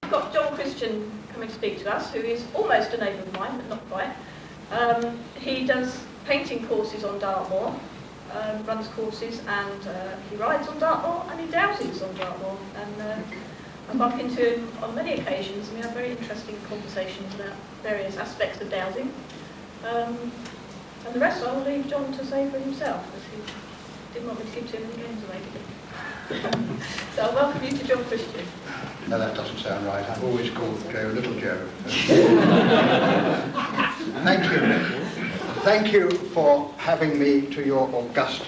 We've got John Christian coming to speak to us, who is almost a neighbour of mine, but not quite. He does painting courses on Dartmoor, runs courses, and he rides on Dartmoor and he dowses on Dartmoor. And I bump into him on many occasions, and we have very interesting conversations about various aspects of dowsing. And the rest I will leave John to say for himself, because he didn't want me to give too many games away. So I welcome you to John Christian. No, that doesn't sound right. I've always called Joe Little Joe. Thank you. Thank you for having me to your august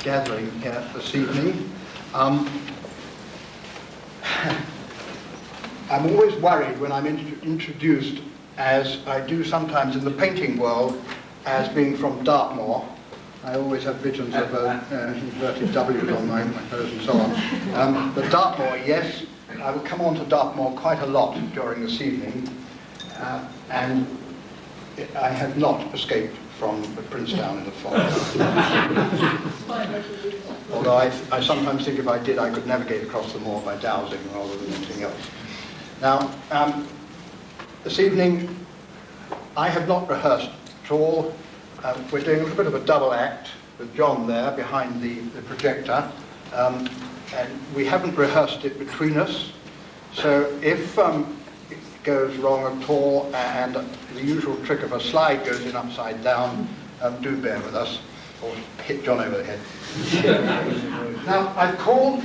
gathering here this evening. I'm always worried when I'm introduced, as I do sometimes in the painting world, as being from Dartmoor. I always have visions of inverted W's on my clothes and so on. But Dartmoor, yes, I will come on to Dartmoor quite a lot during this evening, and I have not escaped from the Princetown in the fog. Although I sometimes think if I did, I could navigate across the moor by dowsing rather than anything else. Now, this evening, I have not rehearsed at all. We're doing a little bit of a double act with John there behind the projector, and we haven't rehearsed it between us, so if it goes wrong at all and the usual trick of a slide goes in upside down, do bear with us, or hit John over the head. Now, I've called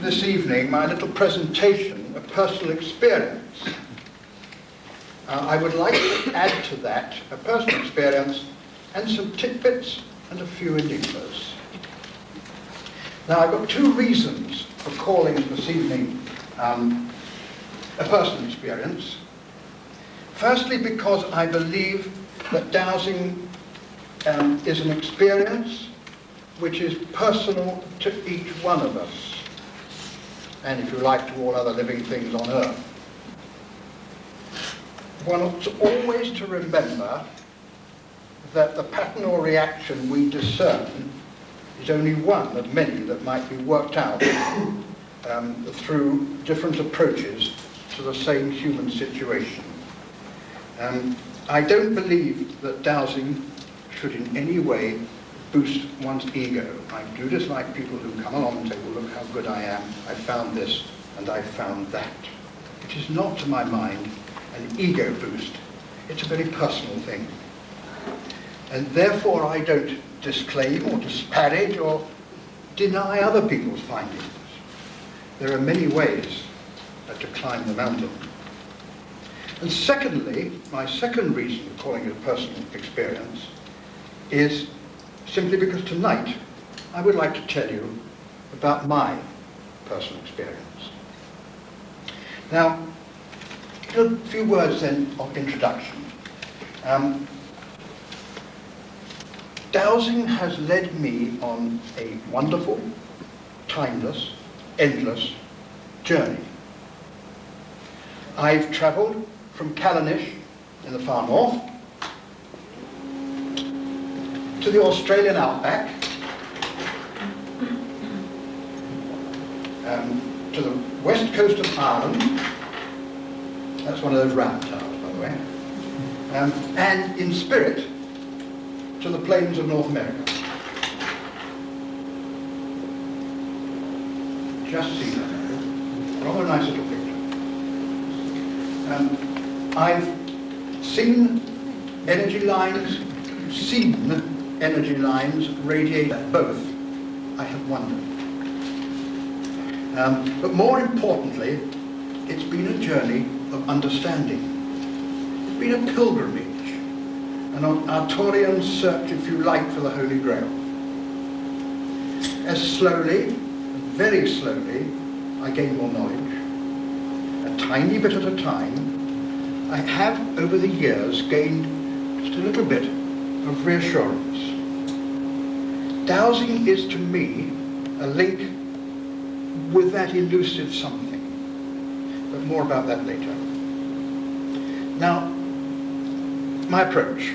this evening my little presentation a personal experience. I would like to add to that a personal experience and some tidbits and a few enigmas. Now, I've got two reasons for calling this evening a personal experience. Firstly, because I believe that dowsing is an experience which is personal to each one of us, and if you like, to all other living things on earth. One ought always to remember that the pattern or reaction we discern is only one of many that might be worked out through different approaches to the same human situation. I don't believe that dowsing should in any way boost one's ego. I do dislike people who come along and say, well, look how good I am, I found this and I found that. It is not, to my mind, an ego boost. It's a very personal thing. And therefore I don't disclaim or disparage or deny other people's findings. There are many ways to climb the mountain. And secondly, my second reason for calling it a personal experience is simply because tonight I would like to tell you about my personal experience. Now, a few words then of introduction. Dowsing has led me on a wonderful, timeless, endless journey. I've travelled from Callanish in the far north to the Australian outback, to the west coast of Ireland. That's one of those round towers, by the way. And in spirit, to the plains of North America. Just see that. Rather a nice little picture. I've seen energy lines, radiate both. I have wondered. But more importantly, it's been a journey of understanding. It's been a pilgrimage, an Arturian search, if you like, for the Holy Grail. As slowly, very slowly, I gain more knowledge, a tiny bit at a time, I have, over the years, gained just a little bit of reassurance. Dowsing is, to me, a link with that elusive something. But more about that later. Now, my approach.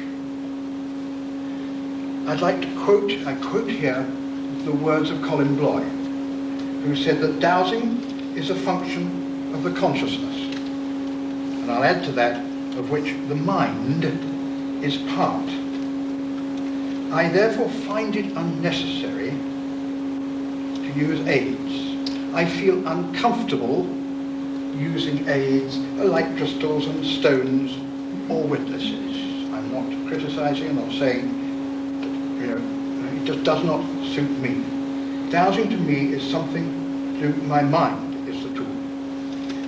I'd like to quote here the words of Colin Bloy, who said that dowsing is a function of the consciousness, and I'll add to that, of which the mind is part. I therefore find it unnecessary to use aids. I feel uncomfortable using aids like crystals and stones or witnesses. I'm not criticizing, I'm not saying, it just does not suit me. Dowsing to me is something to do, my mind is the tool.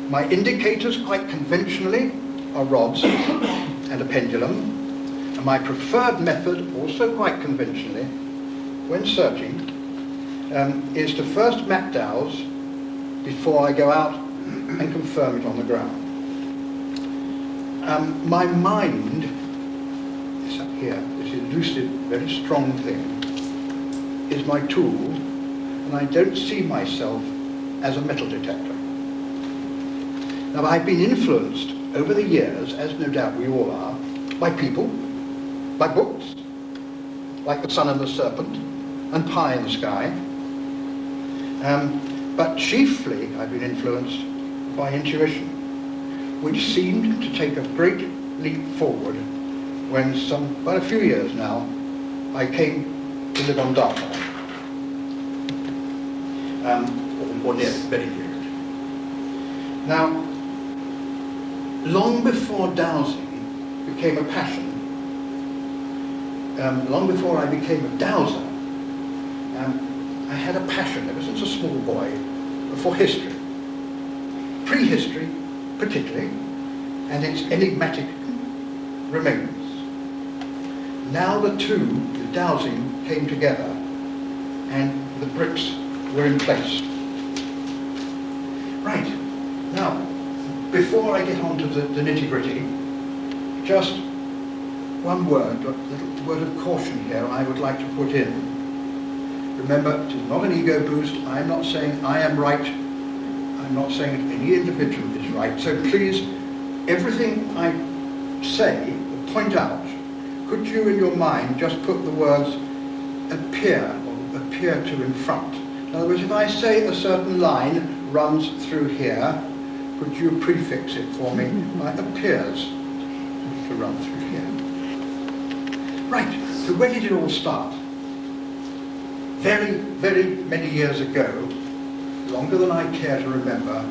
My indicators, quite conventionally, are rods and a pendulum, and my preferred method, also quite conventionally, when searching, is to first map dowse before I go out and confirm it on the ground. My mind is up here, this elusive, very strong thing, is my tool, and I don't see myself as a metal detector. Now, I've been influenced over the years, as no doubt we all are, by people, by books, like The Sun and the Serpent, and Pie in the Sky, but chiefly I've been influenced by intuition, which seemed to take a great leap forward when quite a few years now, I came to live on Dartmoor, or near, very near it. Now, long before dowsing became a passion, long before I became a dowser, I had a passion ever since a small boy for history, prehistory particularly, and its enigmatic remains. Now the two, the dowsing, came together and the bricks were in place. Right, now, before I get on to the nitty-gritty, just one word, a little word of caution here I would like to put in. Remember, it is not an ego boost. I'm not saying I am right. I'm not saying any individual is right. So please, everything I say or point out, could you in your mind just put the words appear or appear to in front? In other words, if I say a certain line runs through here, could you prefix it for me by appears to run through here? Right, so where did it all start? Very, very many years ago, longer than I care to remember,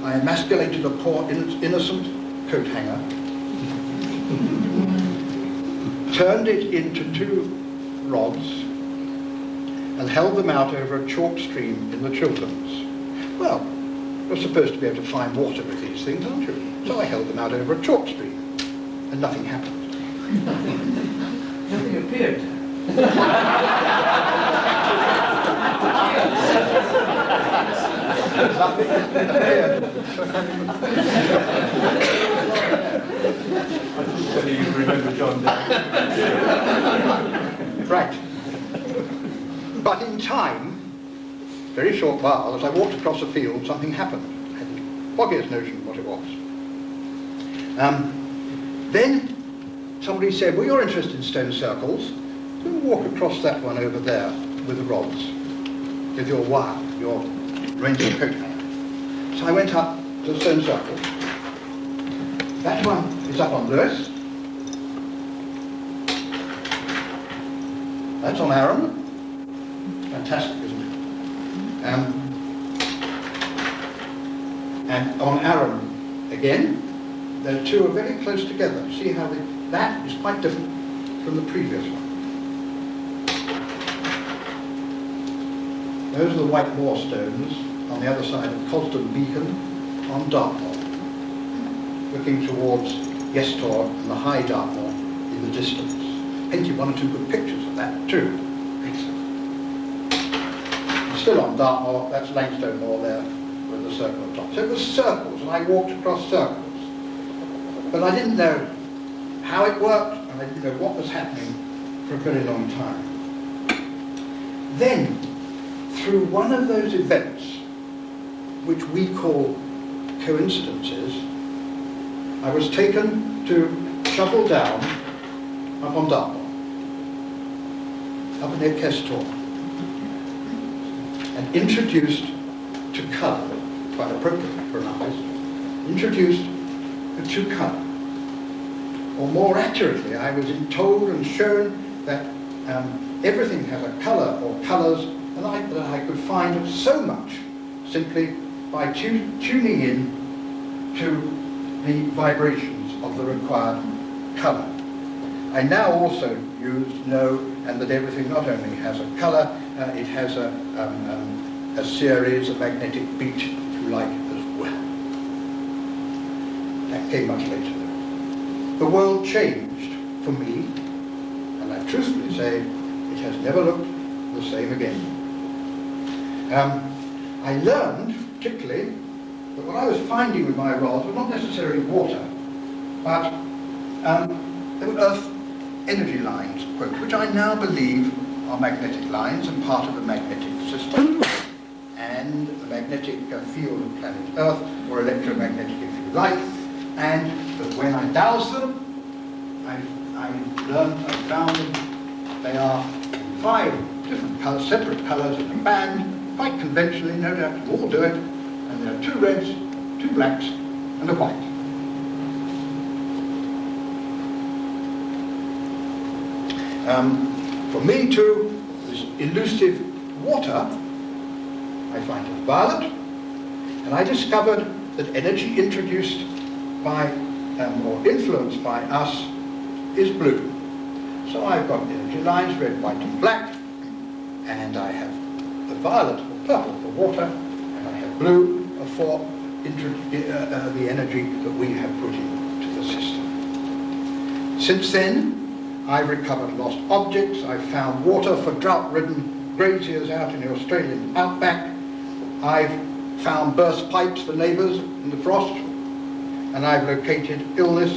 I emasculated a poor innocent coat hanger, turned it into two rods, and held them out over a chalk stream in the Chilterns. Well, you're supposed to be able to find water with these things, aren't you? So I held them out over a chalk stream, and nothing happened. Nothing appeared. You remember John Right. But in time, very short while, as I walked across a field, something happened. I had the foggiest notion what it was. Then somebody said, well, you're interested in stone circles. We'll walk across that one over there with the rods, with your wire, your rainbow coat hanger. So I went up to the stone circle. That one is up on Lewis. That's on Aaron. Fantastic, isn't it? And on Aaron again, the two are very close together. See how that is quite different from the previous one. Those are the white moor stones on the other side of Cosden Beacon on Dartmoor, looking towards Yestor and the high Dartmoor in the distance. Painted one or two good pictures of that too. Excellent. Still on Dartmoor, that's Langstone Moor there with the circle on top. So it was circles, and I walked across circles. But I didn't know how it worked, and I didn't know what was happening for a very long time. Then, through one of those events, which we call coincidences, I was taken to shovel down up on Dartmoor, up near Kestor, and introduced to colour quite appropriate for an artist, introduced the two colour. Or more accurately, I was told and shown that everything has a colour or colours, and that I could find so much simply by tuning in to the vibrations of the required colour. I now also know that everything not only has a colour, it has a series, a magnetic beat, if you like, as well. That came much later, though. The world changed for me, and I truthfully say it has never looked the same again. I learned, particularly, that what I was finding with my rods was not necessarily water, but they were earth energy lines, quote, which I now believe are magnetic lines and part of the magnetic system and the magnetic field of planet Earth, or electromagnetic if you like, and that when I dowse them, I found them, they are 5 different colours, separate colours in a band, quite conventionally, no doubt you all do it, and there are 2 reds, 2 blacks, and a white. For me too, this elusive water, I find it violet, and I discovered that energy introduced by, or influenced by us, is blue. So I've got energy lines, red, white and black, and I have the violet or purple for water, and I have blue for the energy that we have put into the system. Since then, I've recovered lost objects, I've found water for drought-ridden graziers out in the Australian outback, I've found burst pipes for neighbours in the frost, and I've located illness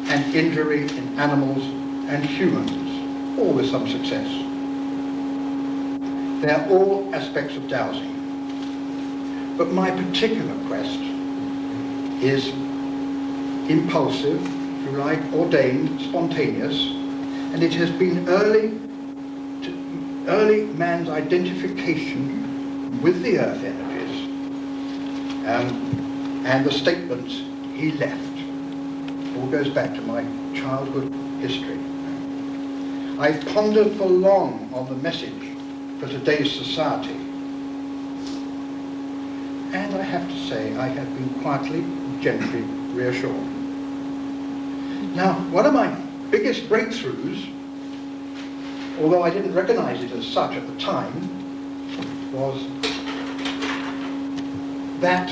and injury in animals and humans, all with some success. They're all aspects of dowsing. But my particular quest is impulsive, if you like, ordained, spontaneous, and it has been early man's identification with the earth energies and the statements he left. It all goes back to my childhood history. I've pondered for long on the message for today's society, and I have to say I have been quietly, gently reassured. Now, one of my biggest breakthroughs, although I didn't recognize it as such at the time, was that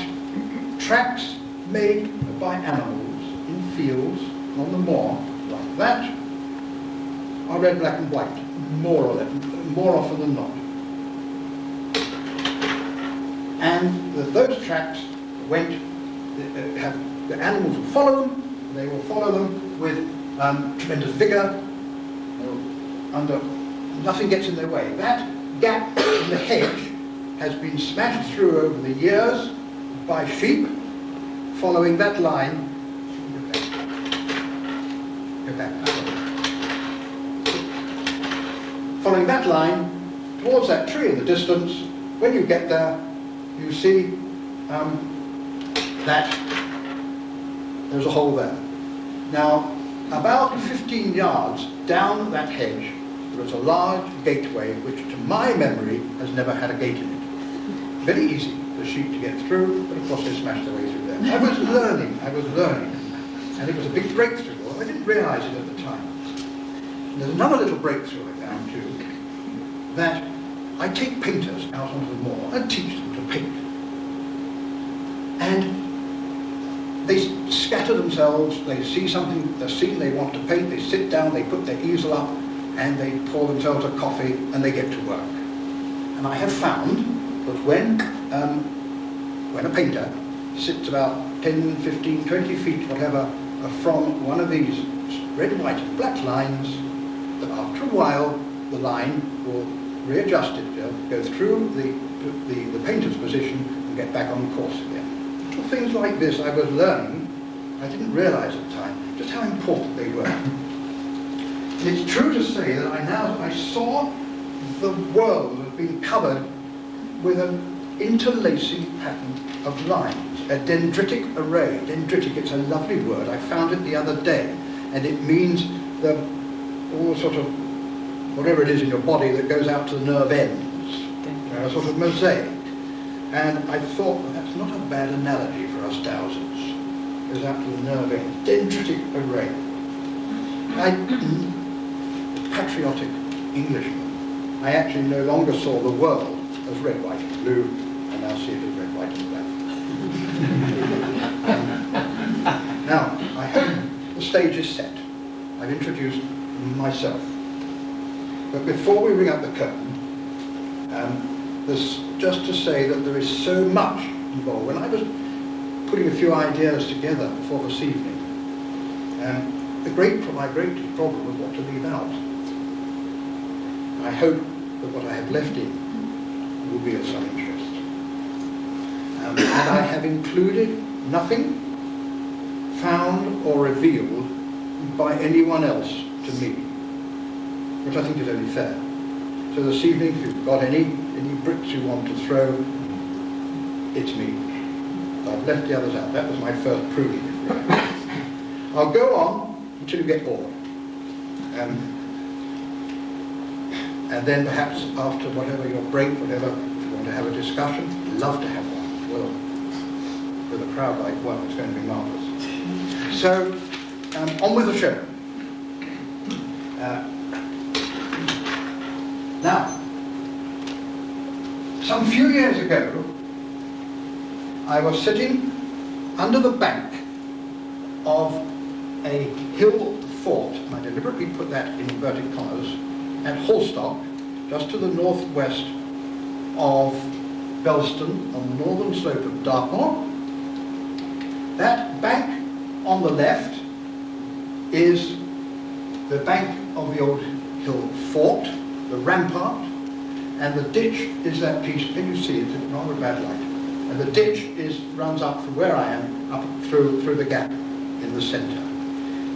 tracks made by animals in fields on the moor, like that, are red, black and white, more often than not. And those tracks the animals will follow them, they will follow them with tremendous vigour, nothing gets in their way. That gap in the hedge has been smashed through over the years by sheep following that line. Go back. Following that line towards that tree in the distance. When you get there, you see that there's a hole there. Now, about 15 yards down that hedge, there is a large gateway which, to my memory, has never had a gate in it. Very easy for sheep to get through, but of course they smashed their way through there. I was learning, and it was a big breakthrough, although I didn't realise it at the time. And there's another little breakthrough I found too, that I take painters out onto the moor and teach them to paint. And they scatter themselves, they see something, the scene they want to paint, they sit down, they put their easel up, and they pour themselves a coffee, and they get to work. And I have found that when a painter sits about 10, 15, 20 feet, whatever, from one of these red, white, and black lines, that after a while, the line will readjust it, go through the painter's position, and get back on course again. Little things like this I was learning, I didn't realise at the time, just how important they were. It's true to say that I saw the world as being covered with a interlacing pattern of lines, a dendritic array. Dendritic, it's a lovely word. I found it the other day, and it means the all sort of whatever it is in your body that goes out to the nerve ends, a sort of mosaic. And I thought, well, that's not a bad analogy for us dowsers. Goes out to the nerve end. Dendritic array. Patriotic Englishman, I actually no longer saw the world as red, white and blue, and now see it as red, white and black. Now, I hope the stage is set. I've introduced myself. But before we ring up the curtain, there's just to say that there is so much involved. When I was putting a few ideas together before this evening, my great problem was what to leave out. I hope that what I have left in will be of some interest. And I have included nothing found or revealed by anyone else to me, which I think is only fair. So this evening, if you've got any bricks you want to throw, it's me. I've left the others out. That was my first proving. I'll go on until you get bored. And then perhaps after whatever your break, whatever, if you want to have a discussion, love to have one. Well, with a crowd like one, it's going to be marvellous. So, on with the show. Now, some few years ago, I was sitting under the bank of a hill fort, and I deliberately put that in inverted commas, at Hallstock, just to the northwest of Belston, on the northern slope of Dartmoor. That bank on the left is the bank of the old hill fort, the rampart, and the ditch is that piece. Can you see it? It's rather bad light. And the ditch runs up from where I am, up through the gap in the centre.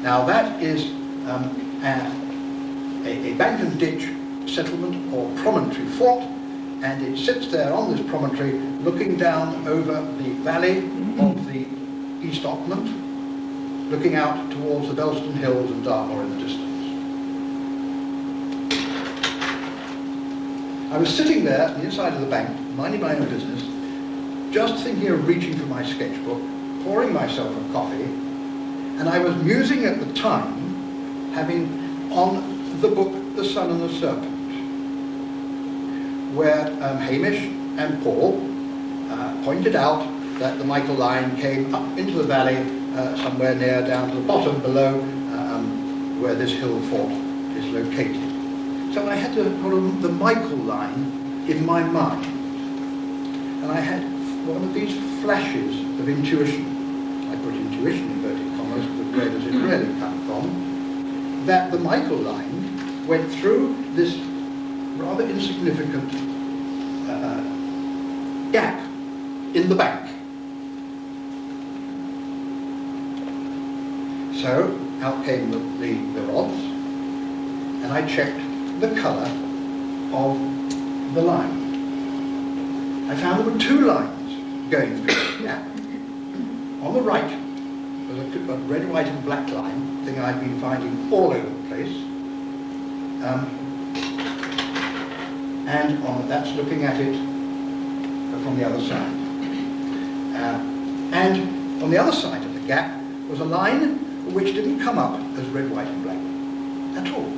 Now that is a bank and ditch settlement or promontory fort, and it sits there on this promontory looking down over the valley of the East Auckland, looking out towards the Belston Hills and Dartmoor in the distance. I was sitting there at the inside of the bank, minding my own business, just thinking of reaching for my sketchbook, pouring myself a coffee, and I was musing at the time, having on the book The Sun and the Serpent, where Hamish and Paul pointed out that the Michael line came up into the valley somewhere near down to the bottom below where this hill fort is located. So I had the Michael line in my mind, and I had one of these flashes of intuition. I put intuition in inverted commas, but where does it really come from? That the Michael line went through this rather insignificant gap in the bank. So out came the rods, and I checked the colour of the line. I found there were two lines going through the gap. On the right was a red, white and black line, thing I've been finding all over the place. And that's looking at it from the other side. And on the other side of the gap was a line which didn't come up as red, white and black at all.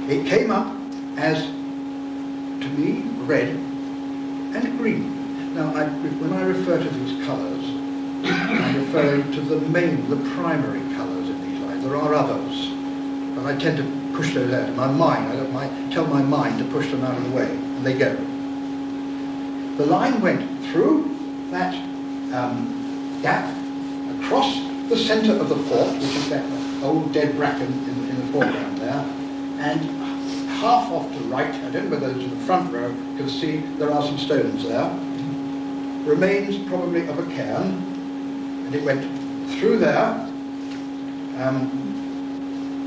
It came up as, to me, red and green. Now, when I refer to these colours, I'm referring to the primary colours in these lines. There are others, but I tend to push those out of my mind. I don't tell my mind to push them out of the way, and they go. The line went through that gap, across the centre of the fort, which is that old dead bracken in the foreground there, and half off to the right, I don't know whether it's in the front row, you can see there are some stones there. Remains probably of a cairn, and it went through there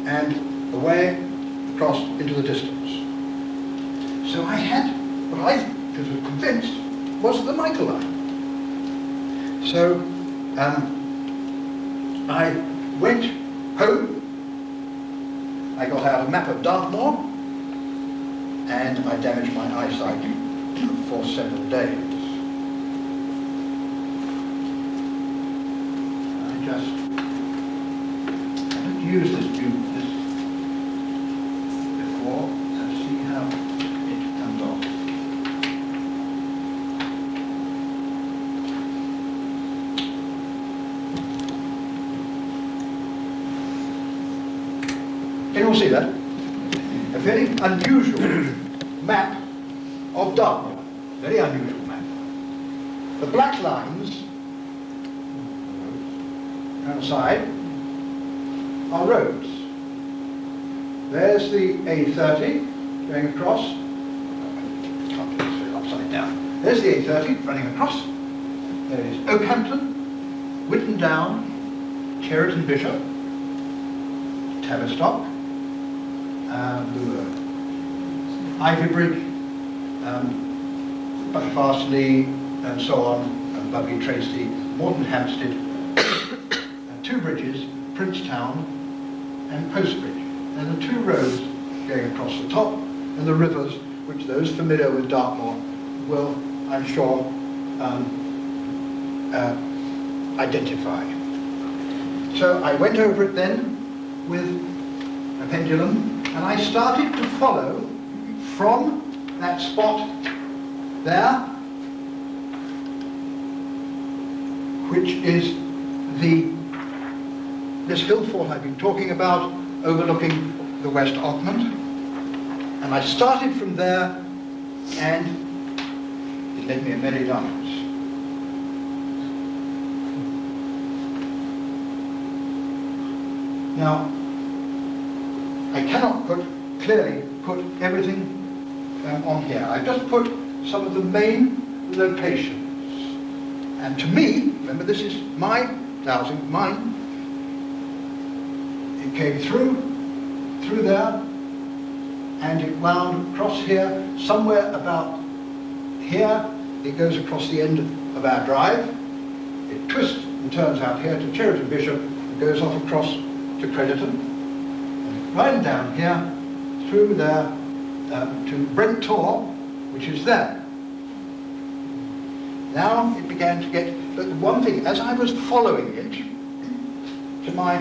and away across into the distance. So I had what I was convinced was the Michael line. So I went home, I got out a map of Dartmoor, and I damaged my eyesight for several days. I haven't used this before, let's see how it comes off. Can you all see that? A very unusual map of Dartmoor. Very unusual map. The black lines on the side are roads. There's the A30 going across. Can't do this upside down. There's the A30 running across. There is Oakhampton, Whitton Down, Cheriton Bishop, Tavistock, Ivy Bridge, Butterfastly, and so on, and Buggy Tracy, Morton Hampstead, two bridges, Princetown and Post Bridge. And the two roads going across the top, and the rivers, which those familiar with Dartmoor will, I'm sure, identify. So I went over it then with a pendulum, and I started to follow from that spot there, which is this hill fort I've been talking about, overlooking the West Ogmont. And I started from there, and it led me a merry dance. Now, I cannot clearly put everything on here. I've just put some of the main locations. And to me, remember this is my dowsing, mine. It came through there, and it wound across here, somewhere about here. It goes across the end of our drive. It twists and turns out here to Cheriton Bishop, and goes off across to Crediton, and right down here, through there, to Brent Tor, which is there. Now it began to get, but one thing, as I was following it, to my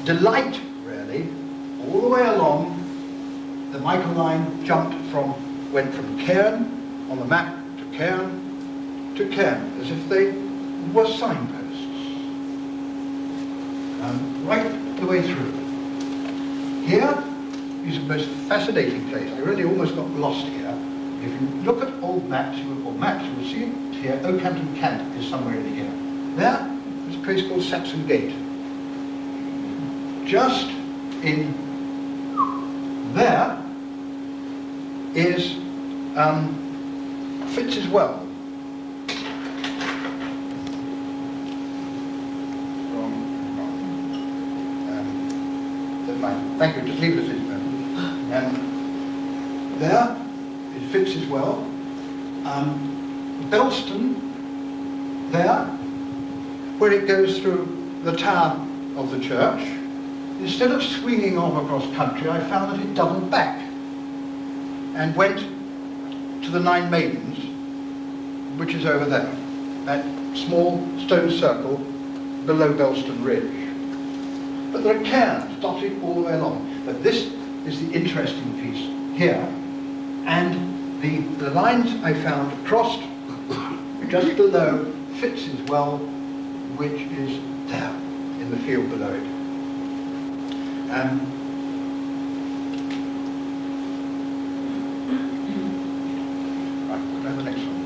delight really, all the way along, the Michael line went from Cairn, on the map, to Cairn, as if they were signposts. Right the way through. Here is the most fascinating place. I really almost got lost here. If you look at old maps, you will see it here. Oakhampton Cant is somewhere in here. There is a place called Saxon Gate. Just in there is Fitz's Well. Thank you, just leave it as is. And there is Fitz's Well. Belston, there, where it goes through the tower of the church, instead of swinging off across country, I found that it doubled back and went to the Nine Maidens, which is over there, that small stone circle below Belston Ridge. But there are cairns dotted all the way along. But this is the interesting piece here. And the lines I found crossed just below Fitz's Well, which is there in the field below it. Right, go to the next one.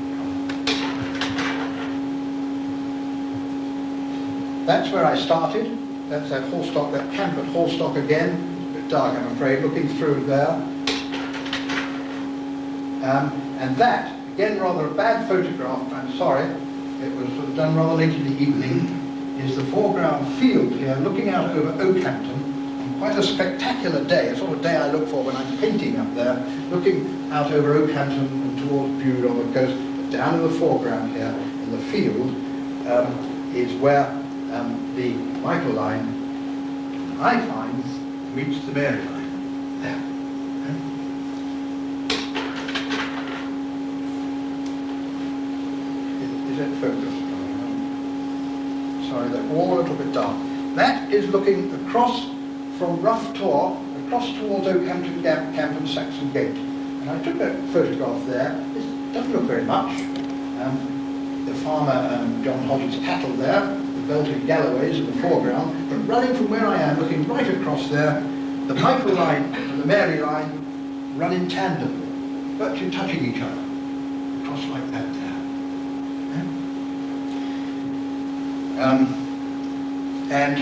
That's where I started. That's that Hallstock, that Camford Hallstock again. It's a bit dark, I'm afraid, looking through there. And that, again, rather a bad photograph, I'm sorry, it was done rather late in the evening, is the foreground field here, looking out over Oakhampton and quite a spectacular day, a sort of day I look for when I'm painting up there, looking out over Oakhampton and towards Bude on the coast. But down in the foreground here, in the field, is where the Michael line, I find, meets the Mary line. There. Is it focused? Sorry, they're all a little bit dark. That is looking across from Rough Tor, across towards Oakhampton Camp and Saxon Gate. And I took a photograph there. It doesn't look very much. The farmer, John Hodge's cattle there, the belted Galloways in the foreground, but running from where I am, looking right across there, the Michael line and the Mary line run in tandem, virtually touching each other, across like that there. And,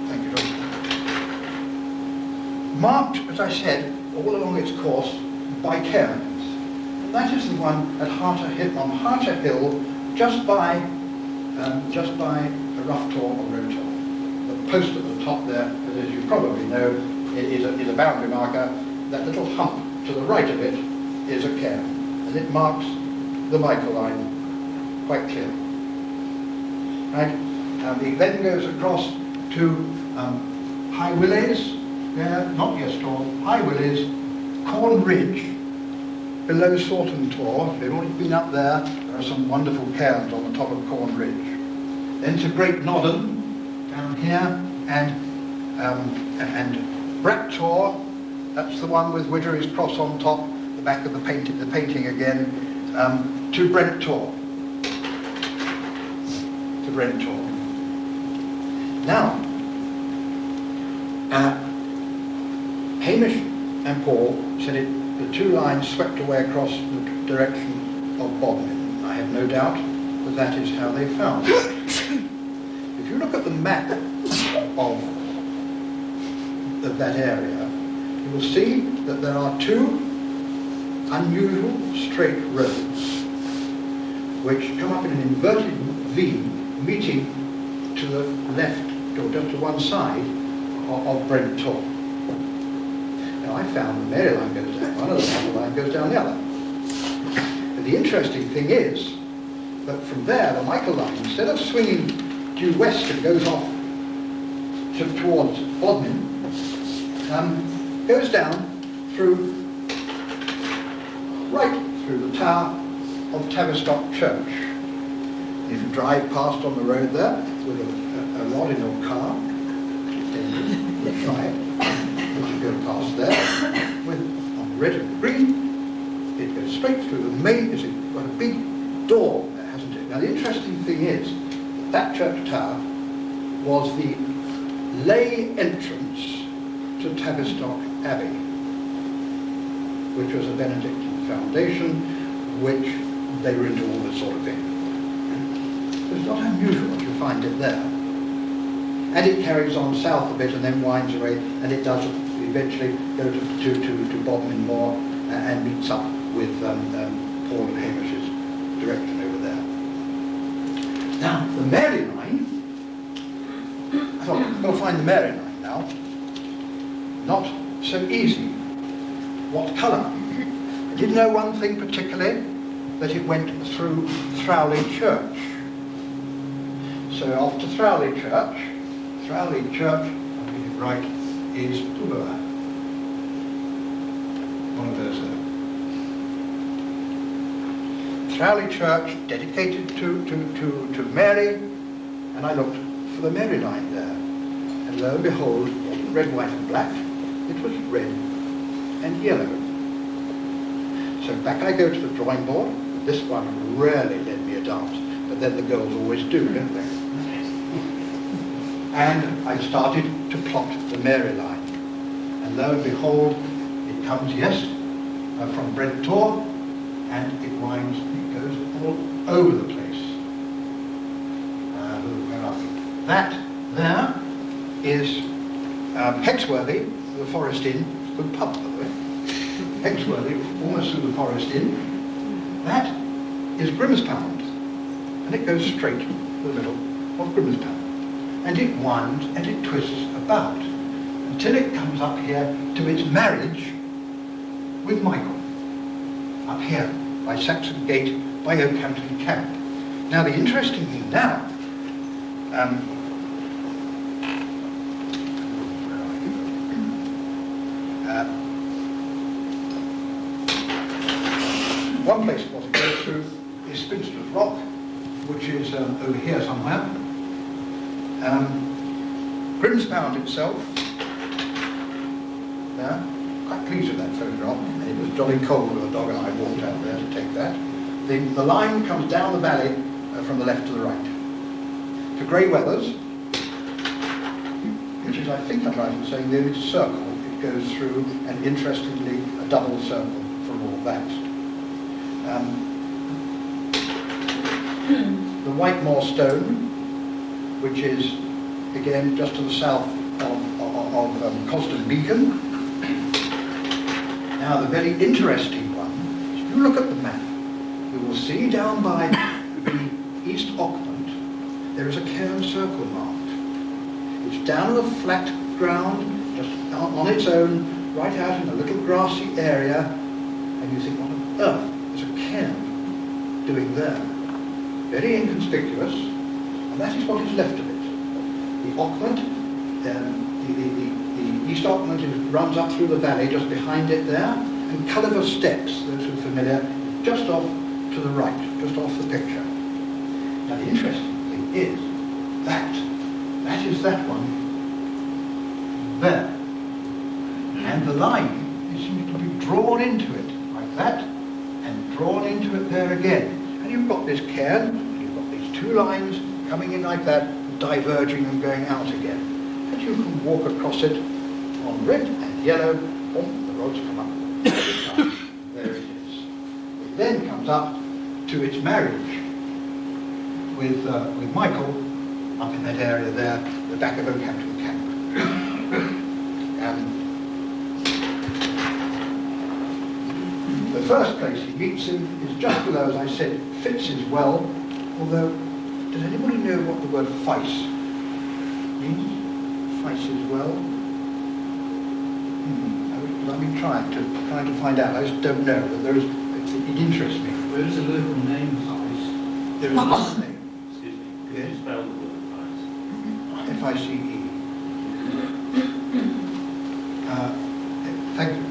thank you, John. Marked, as I said, all along its course by cairns. And that is the one at Harter Hill, just by a Rough Tor or Rotor. The post at the top there, as you probably know, is a boundary marker. That little hump to the right of it is a cairn, and it marks the Michael line quite clearly. Right? It then goes across to High Willys, not Yestor, High Willys, Corn Ridge, below Sawton Tor. If you've already been up there, there are some wonderful cairns on the top of Corn Ridge. Then to Great Nodden, down here, and Brack Tor, that's the one with Widgery's cross on top, the back of the painting again, to Brent Tor. To Brent Tor. Now, Hamish and Paul said the two lines swept away across the direction of Bodmin. I have no doubt that that is how they found it. If you look at the map of that area, you will see that there are two unusual straight roads which come up in an inverted V, meeting to the left, or just to one side of Brent Tor. Now I found the Mary line goes down one, and the Michael line goes down the other. But the interesting thing is that from there, the Michael line, instead of swinging due west and goes off towards Bodmin, goes down right through the tower of Tavistock Church. If you drive past on the road there with a rod in your car, then you try it. If you go past there with on red and green, it goes straight through the main. It's got a big door there, hasn't it? Now the interesting thing is that church tower was the lay entrance to Tavistock Abbey, which was a Benedictine foundation, which they were into all this sort of thing. It's not unusual that you find it there. And it carries on south a bit and then winds away, and it does eventually go to Bodmin Moor and meets up with Paul and Hamish's direction over there. Now, the Mary line, I thought, I'm going to find the Mary line now. Not so easy. What colour? I did know one thing particularly, that it went through Throwley Church. So after Throwley Church, I'll get it right, is one of those there. Throwley Church dedicated to Mary, and I looked for the Mary line there. And lo and behold, it wasn't red, white and black, it was red and yellow. So back I go to the drawing board. This one rarely led me a dance, but then the girls always do, don't they? And I started to plot the Mary line. And lo and behold, it comes, from Brent Tor, and it winds, it goes all over the place. Where are we? That there is Hexworthy, the Forest Inn, good pub by the way. Hexworthy, almost through the Forest Inn. That is Grimspound, and it goes straight to the middle of Grimspound. And it winds and it twists about. until it comes up here to its marriage with Michael, up here by Saxon Gate, by Oakhampton Camp. Now the interesting thing now, one place it wasn't go through is Spinster's Rock, which is over here somewhere. Grimspound itself, there, quite pleased with that photograph, and it was jolly cold when the dog and I walked out there to take that. The line comes down the valley from the left to the right. To Grey Weathers, which is, I think I'm right in saying, there is a circle it goes through, and interestingly, a double circle from all that. The Whitemore Stone, which is, again, just to the south of Coston Beacon. Now, the very interesting one, if you look at the map, you will see down by the East Auckland, there is a cairn circle marked. It's down on the flat ground, just on its own, right out in a little grassy area, and you think, what on earth is a cairn doing there? Very inconspicuous, and that is what is left of it. The Auckland, the East Auckland runs up through the valley just behind it there, and Culliver Steps, those who are familiar, just off to the right, just off the picture. Now the interesting thing is that is that one there. And the line seems to be drawn into it, like that, and drawn into it there again. And you've got this cairn, and you've got these two lines coming in like that, diverging and going out again. And you can walk across it on red and yellow. Oh, the rods come up. There it is. It then comes up to its marriage with Michael up in that area there, the back of Oakhampton Camp. The first place he meets him is just below, as I said, Fitz's Well, although, does anybody know what the word Fice means? Fice's Well? I've been trying to find out, I just don't know, but there is, it interests me. There is a local name for this. There is a local name. Excuse me. Could Yes. you spell the word Fice? Thank you.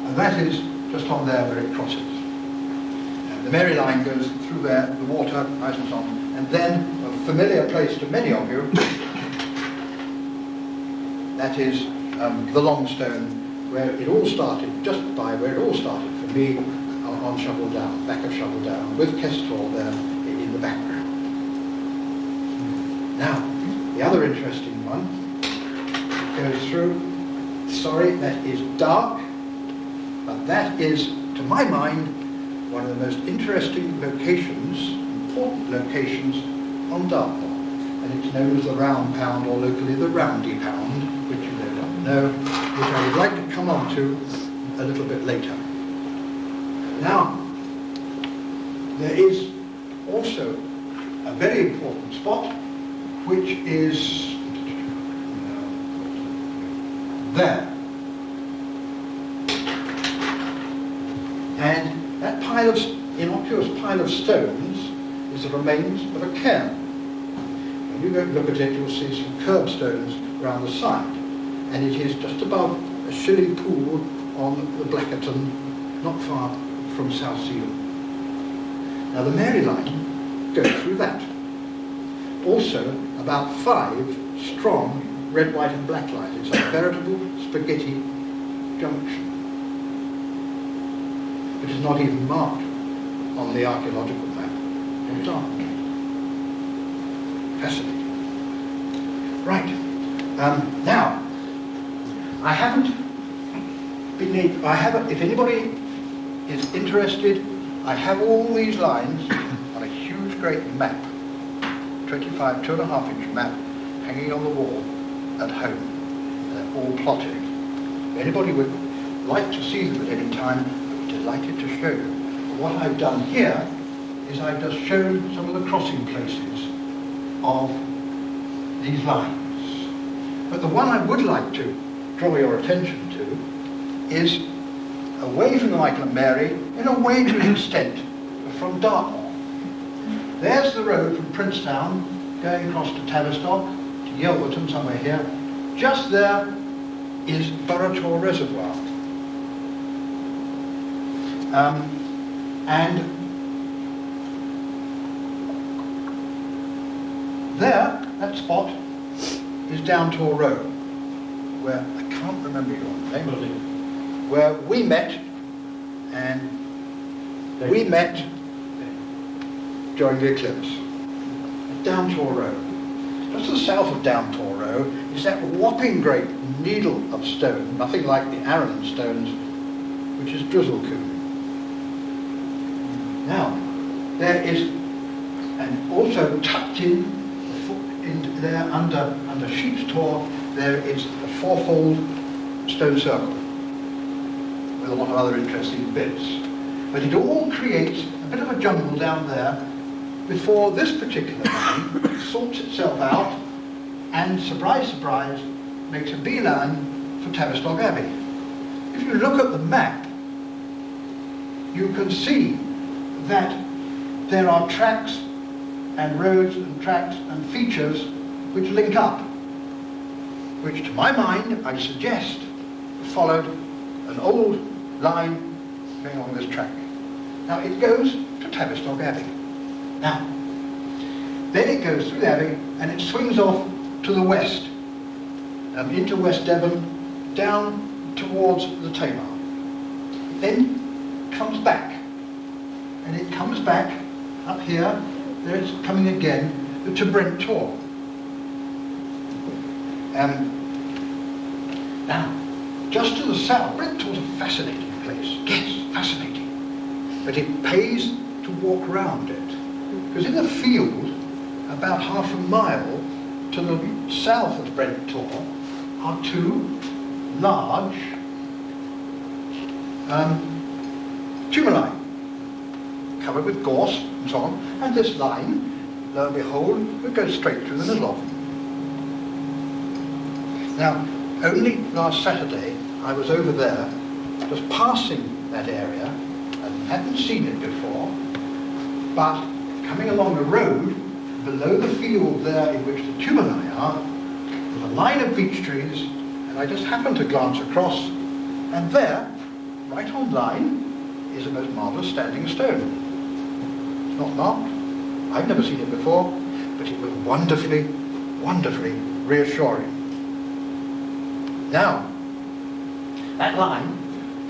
And that is just on there where it crosses. The Mary Line goes through there, the water, nice and on, and then a familiar place to many of you, that is the Longstone, where it all started, just by where it all started for me on Shovel Down, back of Shovel Down, with Kestrel there in the background. Now, the other interesting one goes through, sorry, that is dark, but that is, to my mind, one of the most interesting locations, important locations on Dartmoor. And it's known as the Round Pound, or locally the Roundy Pound, which you no doubt know, which I would like to come on to a little bit later. Now, there is also a very important spot, which is there. And that innocuous pile of stones is the remains of a cairn. When you go look at it, you'll see some curbstones around the side. And it is just above a shilly pool on the Blackerton, not far from South Seal. Now the Mary Line goes through that. Also, about 5 strong red, white and black lines. It's a veritable spaghetti junction. It is not even marked on the archaeological map of Dartmoor. Fascinating. Right. Now, I haven't been able, if anybody is interested, I have all these lines on a huge, great map, 25, 2.5-inch map, hanging on the wall at home. They're all plotted. If anybody would like to see them at any time, delighted to show you. But what I've done here is I've just shown some of the crossing places of these lines. But the one I would like to draw your attention to is away from the Michael and Mary, in a way to an extent, from Dartmoor. There's the road from Princetown going across to Tavistock, to Yelverton, somewhere here. Just there is Burrator Reservoir. And there, that spot, is Downtor Road, where, I can't remember your name, where we met, and we met during the eclipse. Downtor Road. Just to the south of Downtor Road is that whopping great needle of stone, nothing like the Arran stones, which is Drizzlecoombe. Now, there is, and also tucked in there under Sheep's Tor, there is a fourfold stone circle with a lot of other interesting bits. But it all creates a bit of a jungle down there before this particular line sorts itself out and, surprise, surprise, makes a beeline for Tavistock Abbey. If you look at the map, you can see that there are tracks and roads and tracks and features which link up, which to my mind, I suggest, followed an old line going along this track. Now it goes to Tavistock Abbey. Now, then it goes through the Abbey and it swings off to the west, into West Devon, down towards the Tamar. It then comes back, and it comes back up here, there it's coming again to Brent Tor. Now, just to the south, Brent Tor's a fascinating place. Yes, fascinating. But it pays to walk round it. Because in the field, about half a mile to the south of Brent Tor, are two large tumuli, covered with gorse and so on, and this line, lo and behold, would go straight through the middle of them. Now, only last Saturday I was over there, just passing that area, and hadn't seen it before, but coming along the road, below the field there in which the tumuli are, was a line of beech trees, and I just happened to glance across, and there, right on line, is a most marvellous standing stone. It's not marked, I've never seen it before, but it was wonderfully, wonderfully reassuring. Now, that line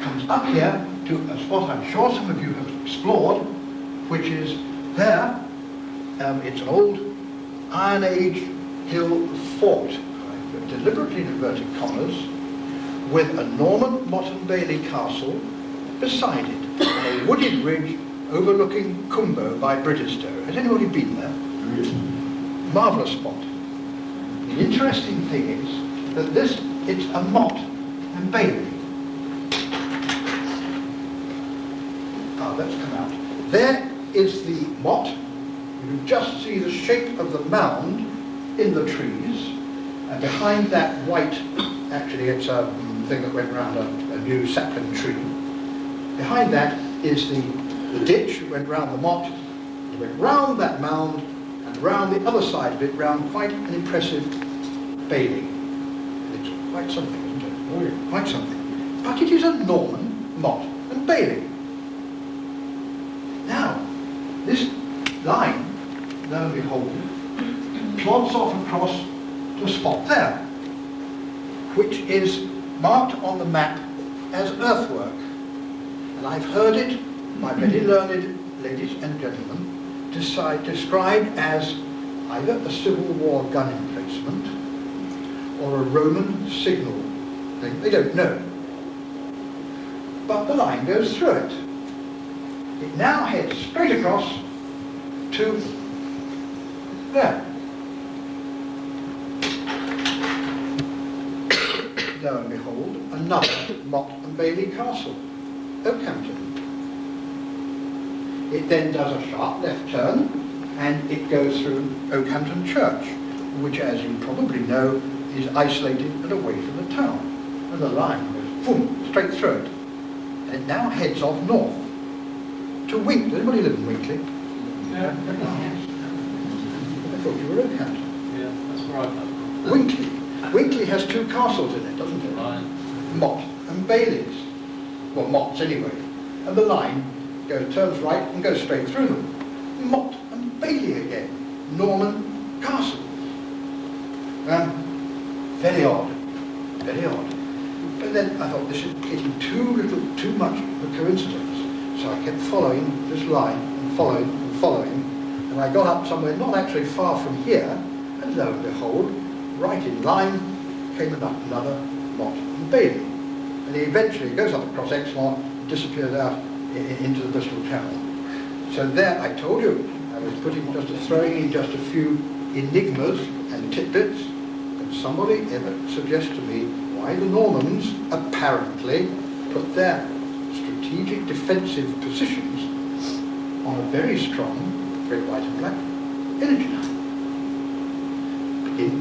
comes up here to a spot I'm sure some of you have explored, which is there. It's an old Iron Age hill fort, deliberately in inverted commas, with a Norman Motte and Bailey castle beside it, on a wooded ridge overlooking Cumbo by Bridgestowe. Has anybody been there? Yes. Marvellous spot. The interesting thing is that it's a Motte and Bailey. Let's come out. There is the Motte. You can just see the shape of the mound in the trees, and behind that white, actually it's a thing that went round a new sapling tree. Behind that is the ditch that went round the Motte. It went round that mound and round the other side of it, round quite an impressive bailey. It's quite something, isn't it? Oh, yeah. Quite something. But it is a Norman Motte and Bailey. Now, this line, lo and behold, plods off across to a spot there, which is marked on the map as earthwork. And I've heard it by very learned ladies and gentlemen described as either a Civil War gun emplacement or a Roman signal thing. They don't know. But the line goes through it. It now heads straight across to there. Lo and behold, another Motte and Bailey castle, Oakhampton. It then does a sharp left turn and it goes through Oakhampton Church, which, as you probably know, is isolated and away from the town. and the line goes boom, straight through it. And it now heads off north to Wink. Does anybody live in Winkley? Yeah. I thought you were in Hampton. Yeah, that's right. Winkley. Winkley has two castles in it, doesn't it? Right. Mott and Bailey's. Well, Mott's anyway. And the line turns right and goes straight through them. Mott and Bailey again. Norman castles. Very odd. Very odd. But then I thought this is getting too much of a coincidence. So I kept following this line and following. And I got up somewhere not actually far from here, and lo and behold, right in line came another Mott and Bailey. And he eventually goes up across Exmoor, disappears out into the Bristol Channel. So there, I told you, I was throwing in just a few enigmas and tidbits. Can somebody ever suggest to me why the Normans apparently put their strategic defensive positions on a very strong red, white and black energy line? It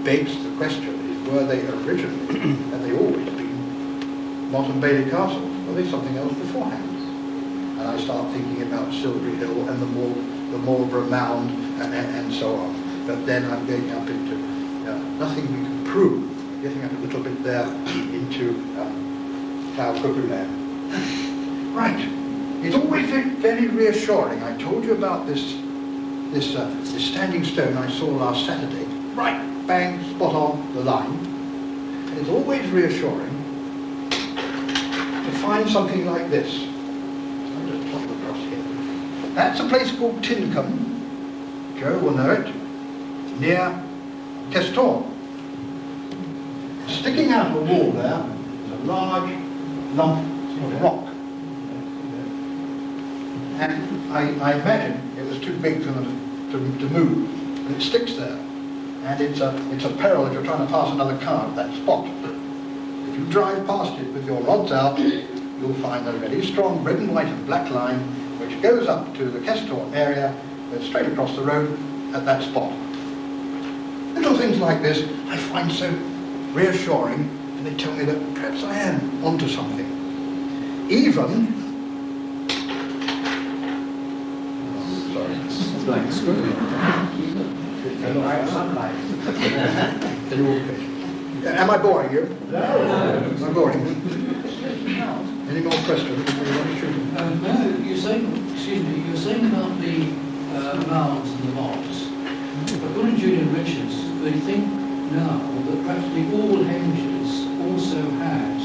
begs the question, were they originally, had they always been Mott and Bailey castles? Were they something else beforehand? And I start thinking about Silbury Hill and the Marlborough Mound and so on. But then I'm going up into nothing we can prove. I'm getting up a little bit there into Cloud Cuckoo Land. Right. It's always very reassuring. I told you about this standing stone I saw last Saturday. Right, bang, spot on the line. And it's always reassuring to find something like this. So I'll just pop across here. That's a place called Tincombe. Joe will know it. Near Kestor. Sticking out of the wall there is a large lump of rock. And I imagine it was too big for them to move. And it sticks there. And it's a peril if you're trying to pass another car at that spot. If you drive past it with your rods out, you'll find a very strong red and white and black line which goes up to the Kestor area, goes straight across the road at that spot. Little things like this I find so reassuring, and they tell me that perhaps I am onto something. Even Blank screen. Am I boring you? No. Am I boring you? Any more questions? No, you're saying about the mounds and the motts. According to Julian Richards, they think now that practically all henges also had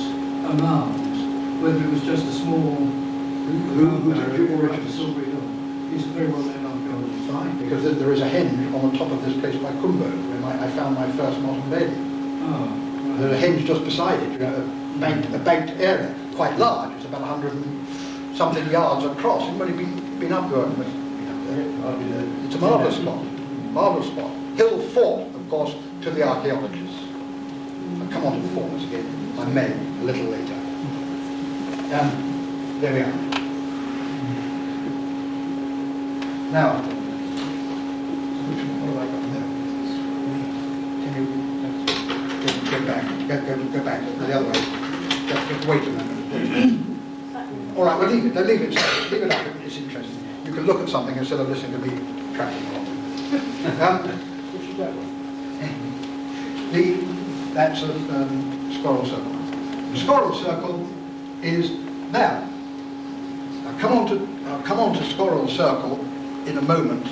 a mound, whether it was just a small Who's Julian Richards? Silbury Hill. He's very well known archaeologist. Fine, because there is a henge on the top of this place by Cumbo, where I found my first Mott and Bailey. Oh, right. There's a henge just beside it, a banked area, quite large. It's about 100 and something yards across. Anybody been up there? It's a marvellous spot. Marvellous spot. Hill Fort, of course, to the archaeologists. I'll come on to forts again, if I may, a little later. There we are. Now, what have I got there? Can you go back? Go back the other way. Just wait a minute. All right, well leave it. No, leave it up. It's interesting. You can look at something instead of listening to me tracking on. Which is that one? That's a Squirrel Circle. The Squirrel Circle is there. I'll come on to Squirrel Circle in a moment,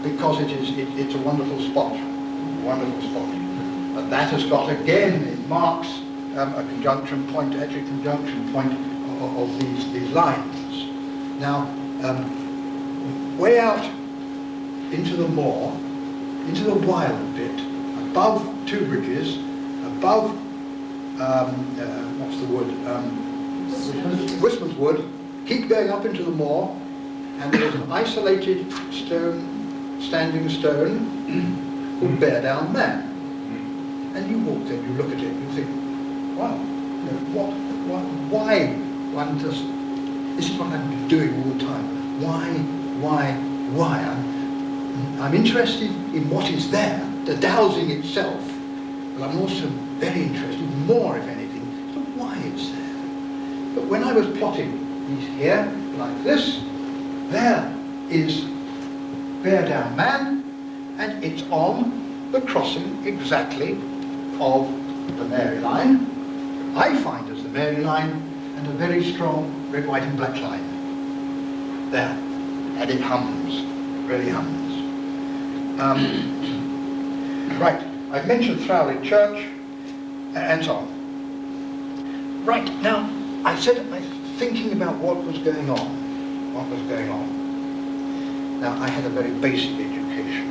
because it's a wonderful spot. But that has got, again, it marks a conjunction point, actually conjunction point of these lines. Now, way out into the moor, into the wild bit, above Two Bridges, above, what's the wood? Wisman's Wood. Keep going up into the moor, and there's an isolated standing stone called Bear Down there. And you walk there, you look at it, you think, wow, why one does, this is what I'm doing all the time. Why? I'm interested in what is there, the dowsing itself, but I'm also very interested, more if anything, when I was plotting these here, like this, there is Bear Down Man, and it's on the crossing exactly of the Mary line. I find as the Mary line, and a very strong red, white and black line. There. And it hums. Really hums. Right. I've mentioned Throwley Church, and so on. Right. Now, I said I'm thinking about what was going on. What was going on. Now, I had a very basic education.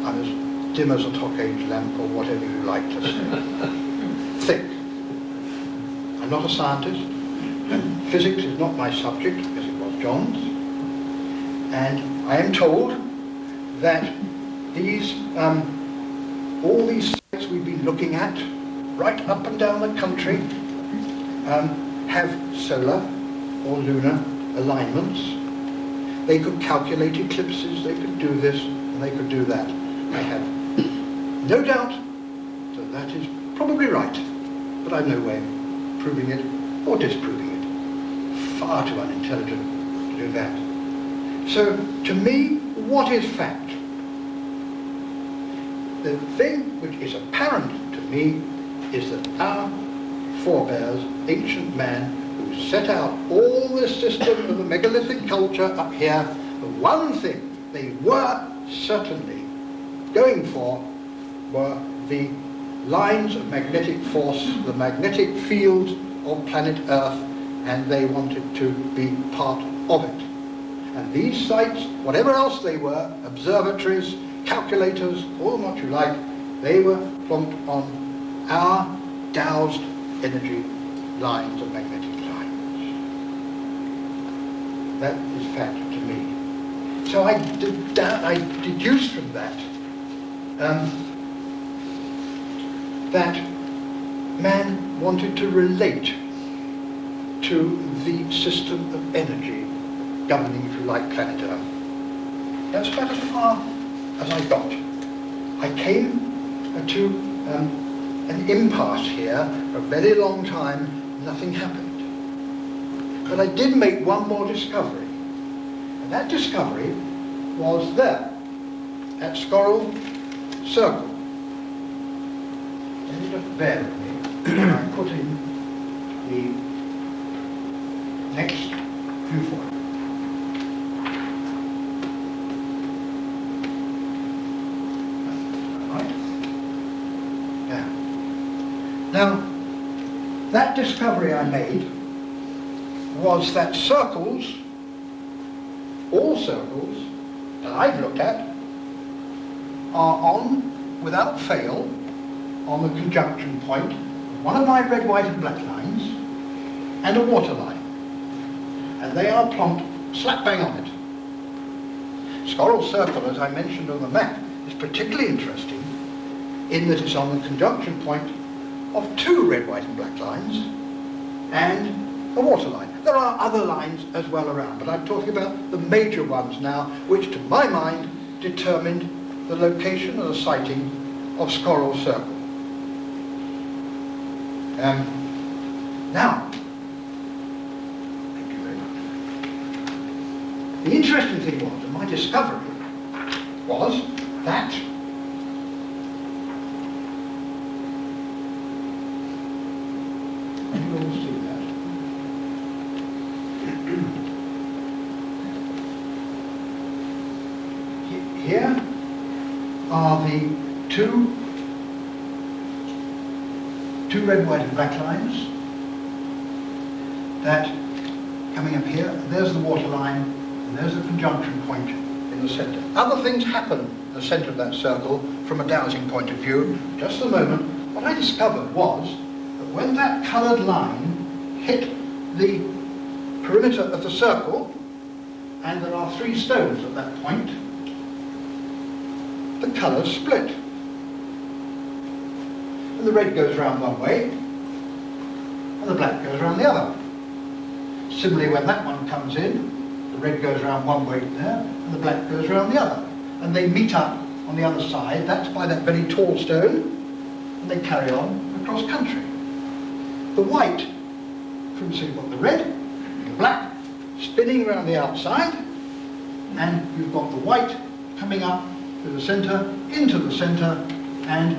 I was dim as a top-age lamp, or whatever you like to say. Thick. I'm not a scientist, and physics is not my subject, as it was John's. And I am told that these, all these sites we've been looking at, right up and down the country, have solar or lunar alignments. They could calculate eclipses, they could do this, and they could do that. I have no doubt that that is probably right, but I've no way of proving it or disproving it. Far too unintelligent to do that. So, to me, what is fact? The thing which is apparent to me is that our forebears, ancient man, who set out all this system of the megalithic culture up here, the one thing they were certainly going for were the lines of magnetic force, the magnetic field of planet Earth, and they wanted to be part of it. And these sites, whatever else they were, observatories, calculators, call them what you like, they were plonked on our dowsed energy lines of magnetic lines. That is fact to me. So I deduced from that that man wanted to relate to the system of energy governing, if you like, planet Earth. That's about as far as I got. I came to an impasse here for a very long time. Nothing happened. But I did make one more discovery. And that discovery was there, at Scorrel Circle. And you just bear with me. I put in the next viewpoint. Now, that discovery I made was that circles, all circles that I've looked at, are on, without fail, on the conjunction point, one of my red, white and black lines, and a water line. And they are plonked slap bang on it. Scorrel Circle, as I mentioned on the map, is particularly interesting in that it's on the conjunction point of two red, white and black lines and a water line. There are other lines as well around, but I'm talking about the major ones now, which to my mind determined the location and the sighting of Scorrel Circle. Now, thank you very much. The interesting thing was, and my discovery was that you all see that. Here are the two red, white and black lines that coming up here. There's the water line and there's the conjunction point in the centre. Other things happen in the centre of that circle from a dowsing point of view. Just a moment. What I discovered was when that coloured line hit the perimeter of the circle, and there are three stones at that point, the colours split. And the red goes round one way, and the black goes round the other. Similarly, when that one comes in, the red goes round one way there, and the black goes round the other. And they meet up on the other side, that's by that very tall stone, and they carry on across country. The white so you've got the red, the black, spinning around the outside, and you've got the white coming up to the centre, into the centre, and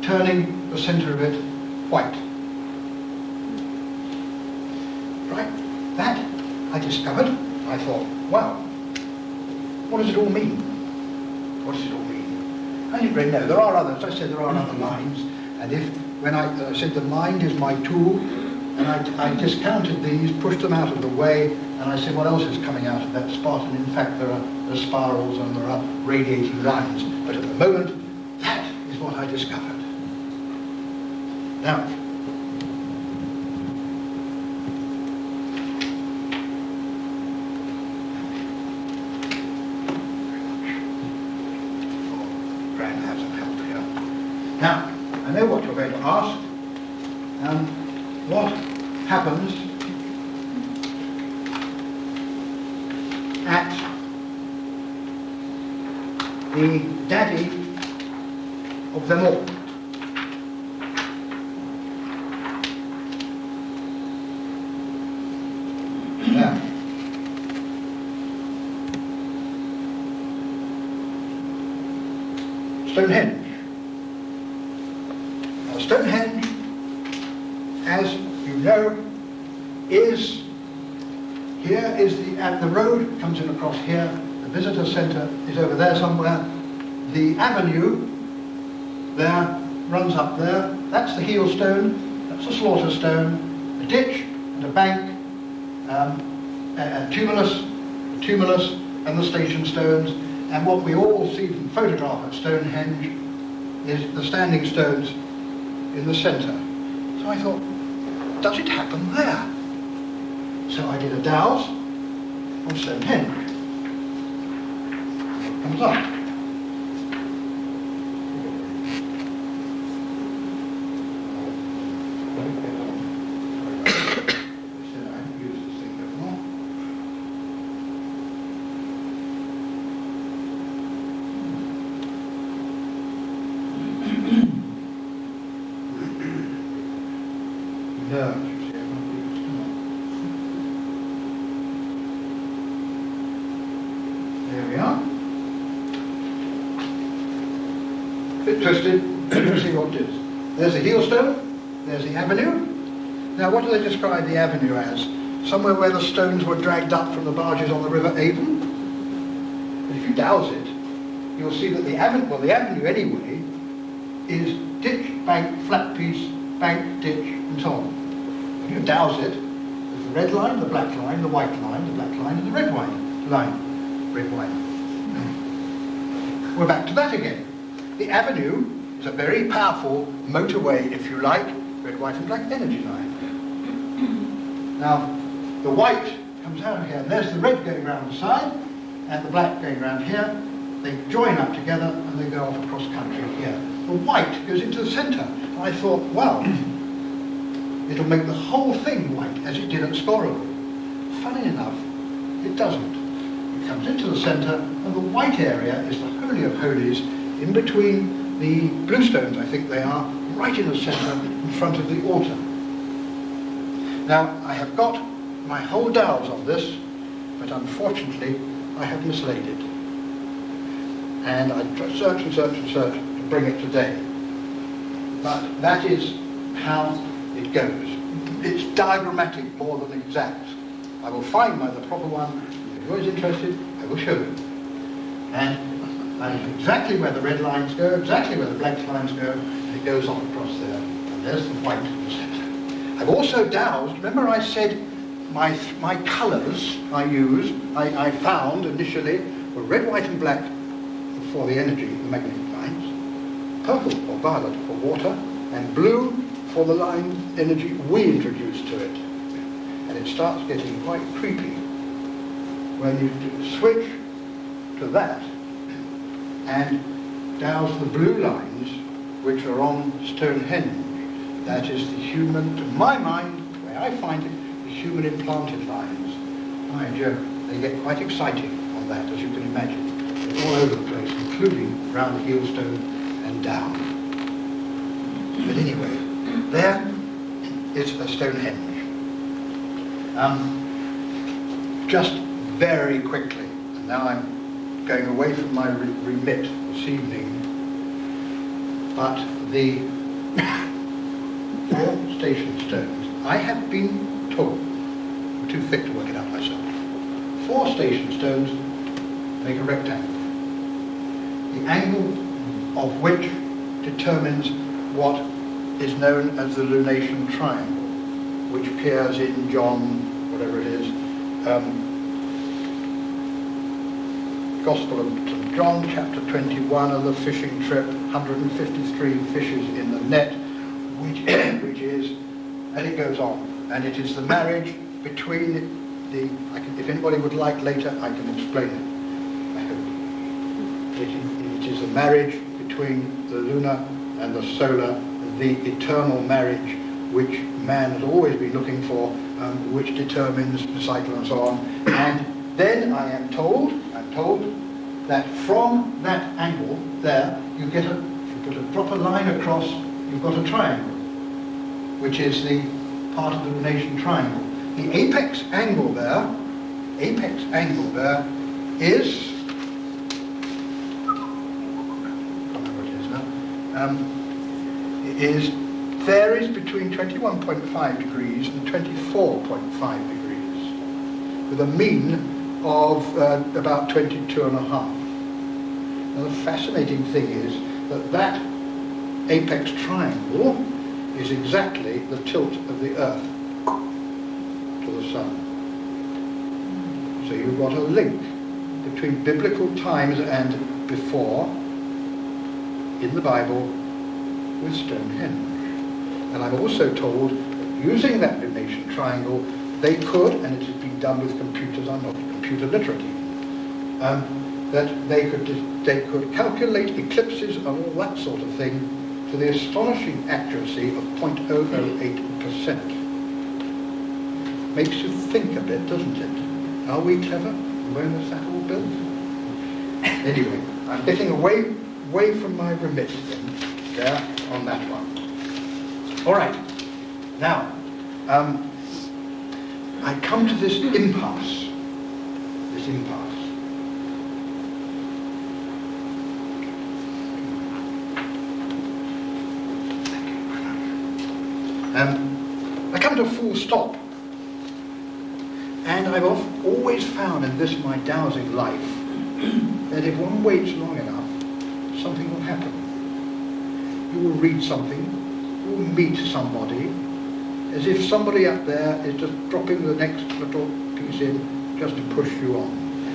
turning the centre of it white. Right? That I discovered. I thought, wow, what does it all mean? What does it all mean? I didn't really know. There are others. I said there are other lines, and when I said the mind is my tool, and I discounted these, pushed them out of the way, and I said, what else is coming out of that spot? And in fact, there are spirals and there are radiating lines. But at the moment, that is what I discovered. Now, Graham has some help here. Now, I know what you're going to ask. What happens at the daddy of them all? Now, Stonehenge. Now, Stonehenge, as you know, is the road comes in across here. The visitor centre is over there somewhere. The avenue there runs up there. That's the heel stone. That's the slaughter stone. A ditch and a bank, a tumulus, and the station stones. And what we all see from photograph at Stonehenge is the standing stones in the centre. So I thought, does it happen there? So I did a dowse on Stonehenge. It comes up. Twisted, you see what it is. There's the heel stone, there's the avenue. Now what do they describe the avenue as? Somewhere where the stones were dragged up from the barges on the River Avon. But if you dowse it, you'll see that the avenue anyway, is ditch, bank, flat piece, bank, ditch, and so on. When you dowse it, there's the red line, the black line, the white line, the black line, and the red line. Red line. We're back to that again. The avenue is a very powerful motorway, if you like, red, white and black energy line. Now, the white comes out of here, and there's the red going around the side, and the black going around here. They join up together, and they go off across country here. The white goes into the centre. And I thought, well, it'll make the whole thing white, as it did at Scorrel. Funny enough, it doesn't. It comes into the centre, and the white area is the Holy of Holies, in between the blue stones, I think they are, right in the centre, in front of the altar. Now, I have got my whole dowse on this, but unfortunately, I have mislaid it. And I search and search and search to bring it today. But that is how it goes. It's diagrammatic more than exact. I will find the proper one. If you're always interested, I will show you. And that is exactly where the red lines go, exactly where the black lines go, and it goes on across there. And there's the white in the centre. I've also dowsed, remember I said my colours I found initially were red, white and black for the energy, the magnetic lines, purple or violet for water, and blue for the line energy we introduced to it. And it starts getting quite creepy when you switch to that and dowse the blue lines which are on Stonehenge. That is the human, to my mind, the way I find it, the human implanted lines. Mind you, they get quite exciting on that, as you can imagine. They're all over the place, including round the Heelstone and down. But anyway, there is a Stonehenge. Just very quickly, and now I'm going away from my remit this evening, but the 4 station stones, I have been told, I'm too thick to work it out myself, 4 station stones make a rectangle, the angle of which determines what is known as the lunation triangle, which appears in John, whatever it is, Gospel of St. John, chapter 21 of the fishing trip, 153 fishes in the net, which is, and it goes on, and it is the marriage between the, if anybody would like later, I can explain it, I hope. It is the marriage between the lunar and the solar, the eternal marriage which man has always been looking for, which determines the cycle and so on. And then I am told that from that angle there, you get if you put a proper line across, you've got a triangle, which is the part of the lunation triangle. The apex angle there is, varies between 21.5 degrees and 24.5 degrees, with a mean of about 22.5. Now the fascinating thing is that apex triangle is exactly the tilt of the Earth to the Sun. So you've got a link between biblical times and before in the Bible with Stonehenge. And I'm also told that using that lunation triangle, they could, and it has been done with computers, I'm not computer literate even, that they could calculate eclipses and all that sort of thing to the astonishing accuracy of 0.008%. Makes you think a bit, doesn't it? Are we clever? When was that all built? Anyway, I'm getting away from my remit then, there on that one. All right, now, I come to this impasse. I come to a full stop. And I've always found in this my dowsing life that if one waits long enough, something will happen. You will read something, you will meet somebody, as if somebody up there is just dropping the next little piece in just to push you on.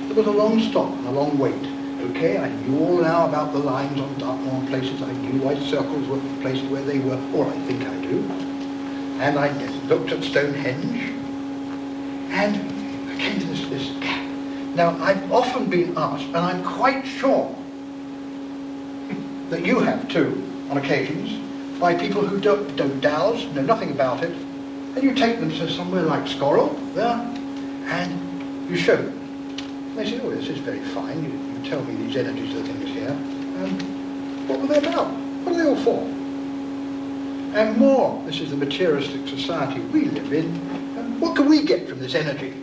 There was a long stop and a long wait. Okay, I knew all now about the lines on Dartmoor and places. I knew why circles were placed where they were, or I think I do. And I looked at Stonehenge, and I came to this gap. Now, I've often been asked, and I'm quite sure that you have too, on occasions, by people who don't dowse, know nothing about it, and you take them to somewhere like Scorrell, there, and you show them. And they say, oh, this is very fine, you tell me these energies of things here, what were they about? What are they all for? And more, this is the materialistic society we live in, and what can we get from this energy?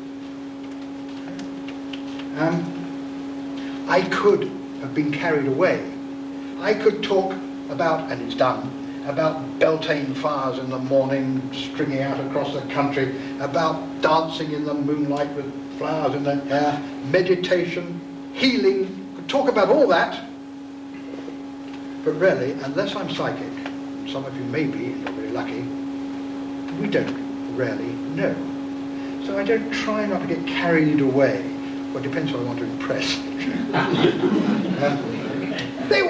I could have been carried away. I could talk about, and it's done, about Beltane fires in the morning stringing out across the country, about dancing in the moonlight with flowers in the air, meditation, healing, could talk about all that, but really, unless I'm psychic, some of you may be, and you're very lucky, we don't really know. So I don't try not to get carried away. Well, it depends who I want to impress.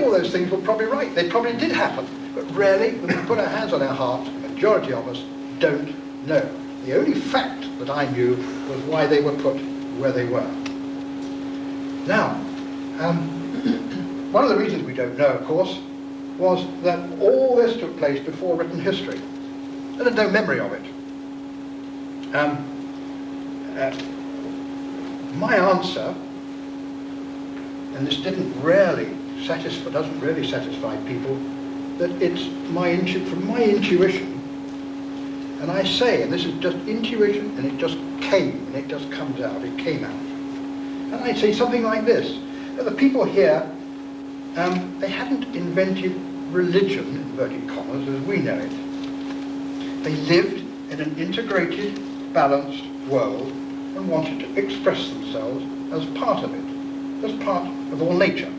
All those things were probably right. They probably did happen. But really, when we put our hands on our heart, the majority of us don't know. The only fact that I knew was why they were put where they were. Now, one of the reasons we don't know, of course, was that all this took place before written history. And there's no memory of it. My answer, and this doesn't really satisfy people, that it's from my intuition, And I say, and this is just intuition, and it just came, and it just comes out, it came out. And I say something like this, that the people here, they hadn't invented religion, in inverted commas, as we know it. They lived in an integrated, balanced world and wanted to express themselves as part of it, as part of all nature,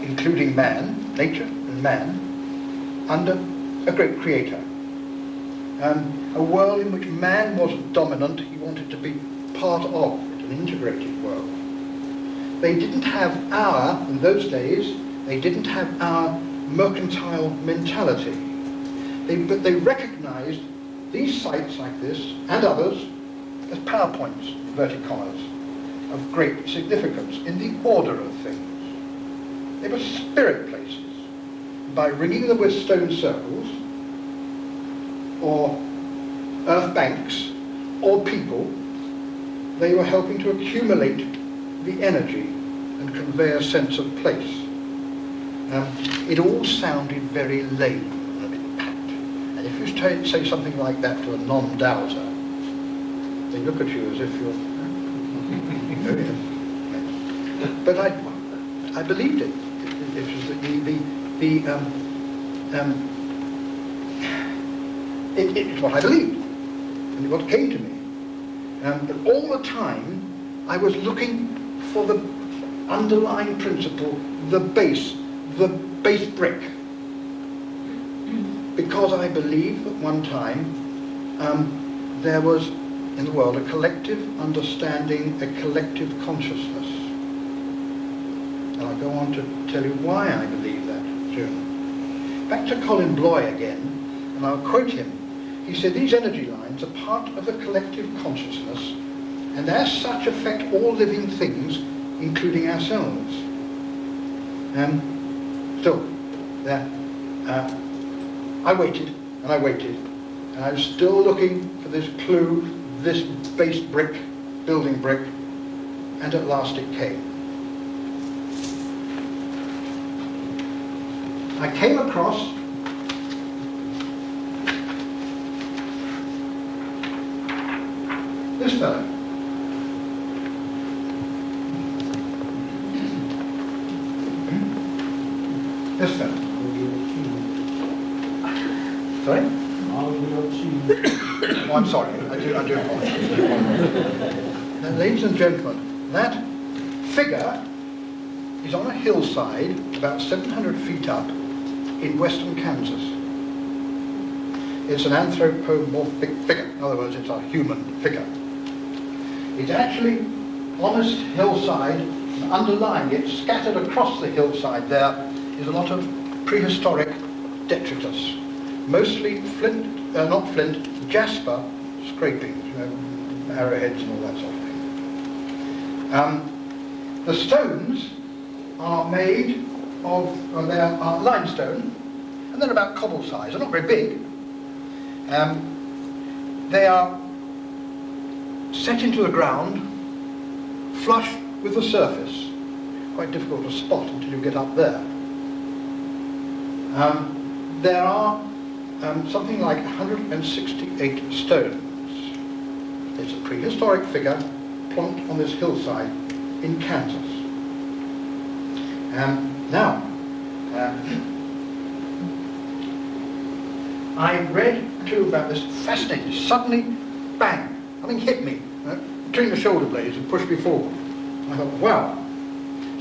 including man, nature and man, under a great creator. A world in which man wasn't dominant, he wanted to be part of it, an integrated world. They didn't have in those days, they didn't have our mercantile mentality. But they recognized these sites like this, and others, as PowerPoints, inverted commas, of great significance in the order of things. They were spirit places. By ringing them with stone circles, or earth banks, or people, they were helping to accumulate the energy and convey a sense of place. It all sounded very lame and a bit pat. And if you say something like that to a non-dowser, they look at you as if you're... But I believed it. It was it's what I believed, and what came to me. But all the time, I was looking for the underlying principle, the base brick. Because I believe at one time there was in the world a collective understanding, a collective consciousness. And I'll go on to tell you why I believe that soon. Back to Colin Bloy again, and I'll quote him. He said, these energy lines are part of a collective consciousness, and as such affect all living things, including ourselves. I waited, and I waited, and I was still looking for this clue, this base brick, building brick, and at last it came. I came across this fellow. This fellow. Sorry? Oh, I'm sorry. I do apologize. Now, ladies and gentlemen, that figure is on a hillside about 700 feet up in western Kansas. It's an anthropomorphic figure. In other words, it's a human figure. It's actually on this hillside, and underlying it, scattered across the hillside there, is a lot of prehistoric detritus. Mostly jasper scrapings, arrowheads and all that sort of thing. The stones are made of, they are limestone, and they're about cobble size. They're not very big. They are set into the ground, flush with the surface. Quite difficult to spot until you get up there. There are something like 168 stones. It's a prehistoric figure plonked on this hillside in Kansas. Now, I read too about this, fascinating. Suddenly, bang, something hit me between the shoulder blades and pushed me forward. I thought, wow.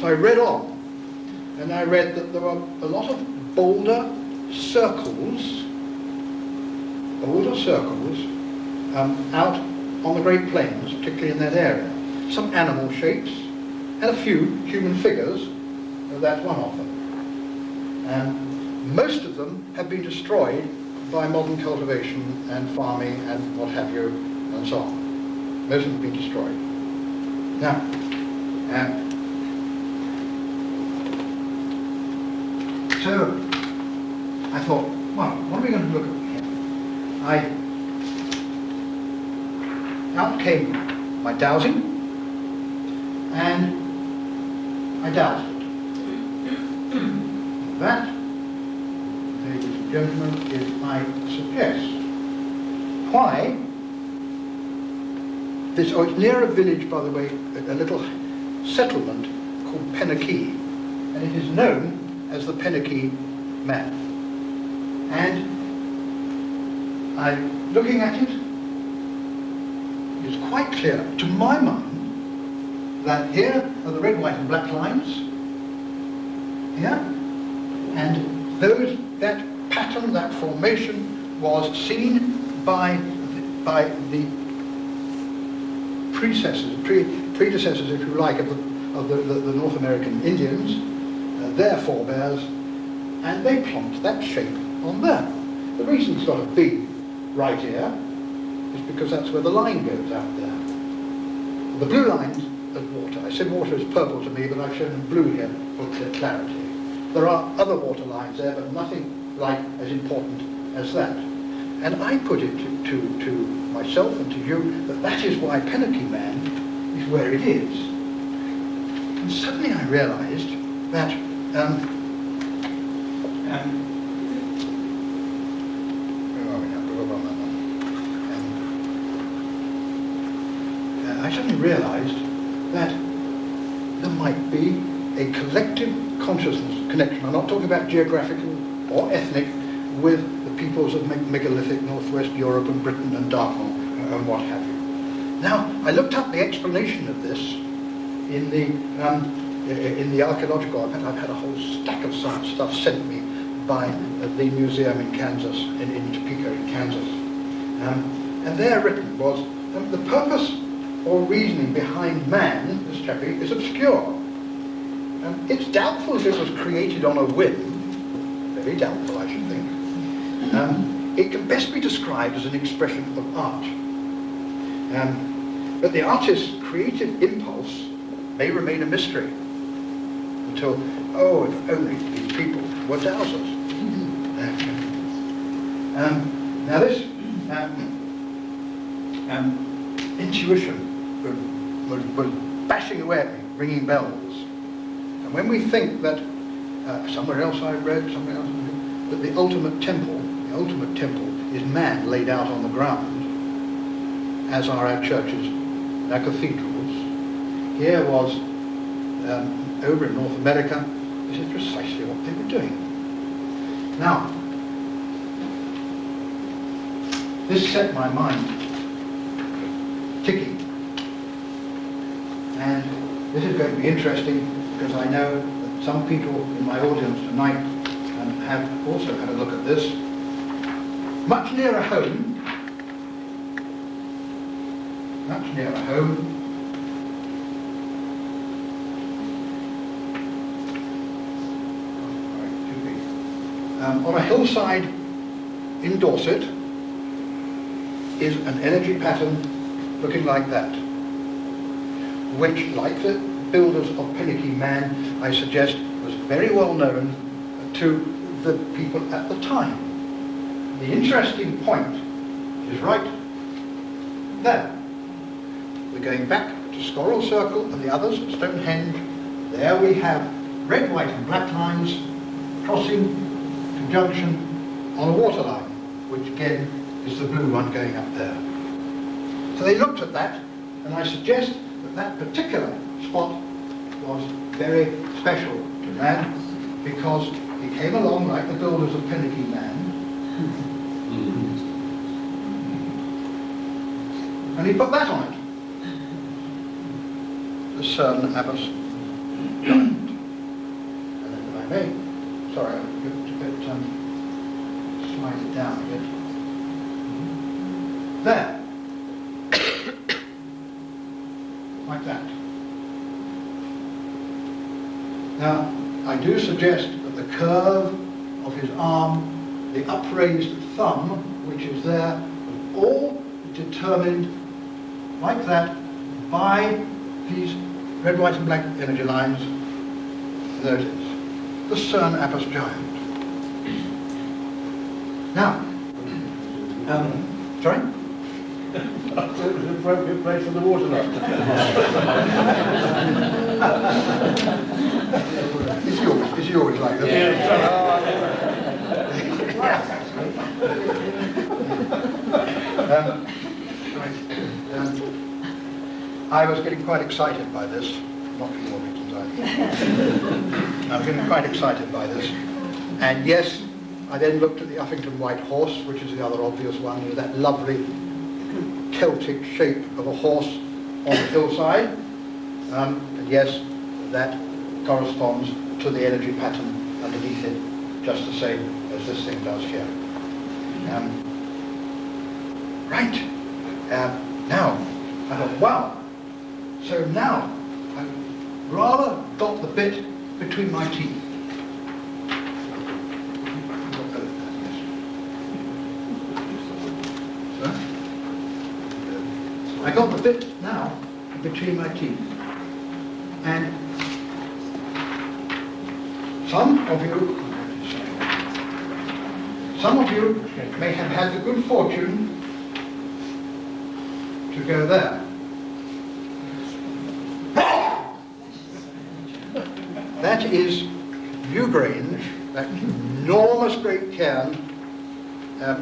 So I read on, and I read that there were a lot of boulder circles out on the Great Plains, particularly in that area. Some animal shapes, and a few human figures. That's one of them. Most of them have been destroyed by modern cultivation and farming and what have you, and so on. Most of them have been destroyed. Now, so I thought, well, what are we going to look at here? Out came my dowsing, and I dowsed it. That, ladies and gentlemen, is I suggest why this, oh, it's near a village, by the way, a little settlement called Penickey, and it is known as the Penickey Man. And I'm looking at it, it's quite clear, to my mind, that here are the red, white and black lines, here, and that pattern, that formation was seen by the predecessors, if you like, of the North American Indians, their forebears, and they plonked that shape on there. The reason it's got a V right here is because that's where the line goes out there. The blue line's as water. I said water is purple to me, but I've shown blue here for clarity. There are other water lines there, but nothing like as important as that. And I put it to myself and to you that is why Penickey Man is where it is. And suddenly I realised that I suddenly realised that there might be a collective consciousness connection. I'm not talking about geographical or ethnic with the peoples of megalithic Northwest Europe and Britain and Dartmoor and what have you. Now, I looked up the explanation of this in the archaeological. I've had a whole stack of science stuff sent me by the museum in Kansas, in Topeka in Kansas. And there written was, the purpose or reasoning behind man, this chappie, is obscure. It's doubtful if it was created on a whim, very doubtful I should think. It can best be described as an expression of art. But the artist's creative impulse may remain a mystery until, oh, if only these people were dowsers. Now this intuition was bashing away at me, ringing bells. And when we think that, somewhere else I've read, that the ultimate temple is man laid out on the ground, as are our churches, our cathedrals. Here was, over in North America, this is precisely what they were doing. Now, this set my mind ticking. And this is going to be interesting because I know that some people in my audience tonight have also had a look at this. Much nearer home, on a hillside in Dorset is an energy pattern looking like that, which, like the builders of Penickey Man, I suggest was very well known to the people at the time. The interesting point is right there. We're going back to Squirrel Circle and the others at Stonehenge. There we have red, white and black lines crossing conjunction on a water line, which again is the blue one going up there. So they looked at that, and I suggest that that particular spot was very special to man because he came along like the builders of Penickey Man, and he put that on it. The Cern Abbas diamond. And then if I may, sorry, I'll slide it down a bit. There. Like that. Now, I do suggest that the curve of his arm, the upraised thumb, which is there, was all determined like that by these red, white and black energy lines. There it is. The Cern Abbas giant. Now, sorry? It was an appropriate place for the water line. Is yours like that? Yeah. I was getting quite excited by this, not for more reasons I was getting quite excited by this. And yes, I then looked at the Uffington White Horse, which is the other obvious one, with that lovely Celtic shape of a horse on the hillside. And yes, that corresponds to the energy pattern underneath it, just the same as this thing does here. Right. Now, I thought, wow. So now, I've rather got the bit between my teeth. I got the bit now between my teeth. And some of you may have had the good fortune to go there. That is Newgrange, that enormous great cairn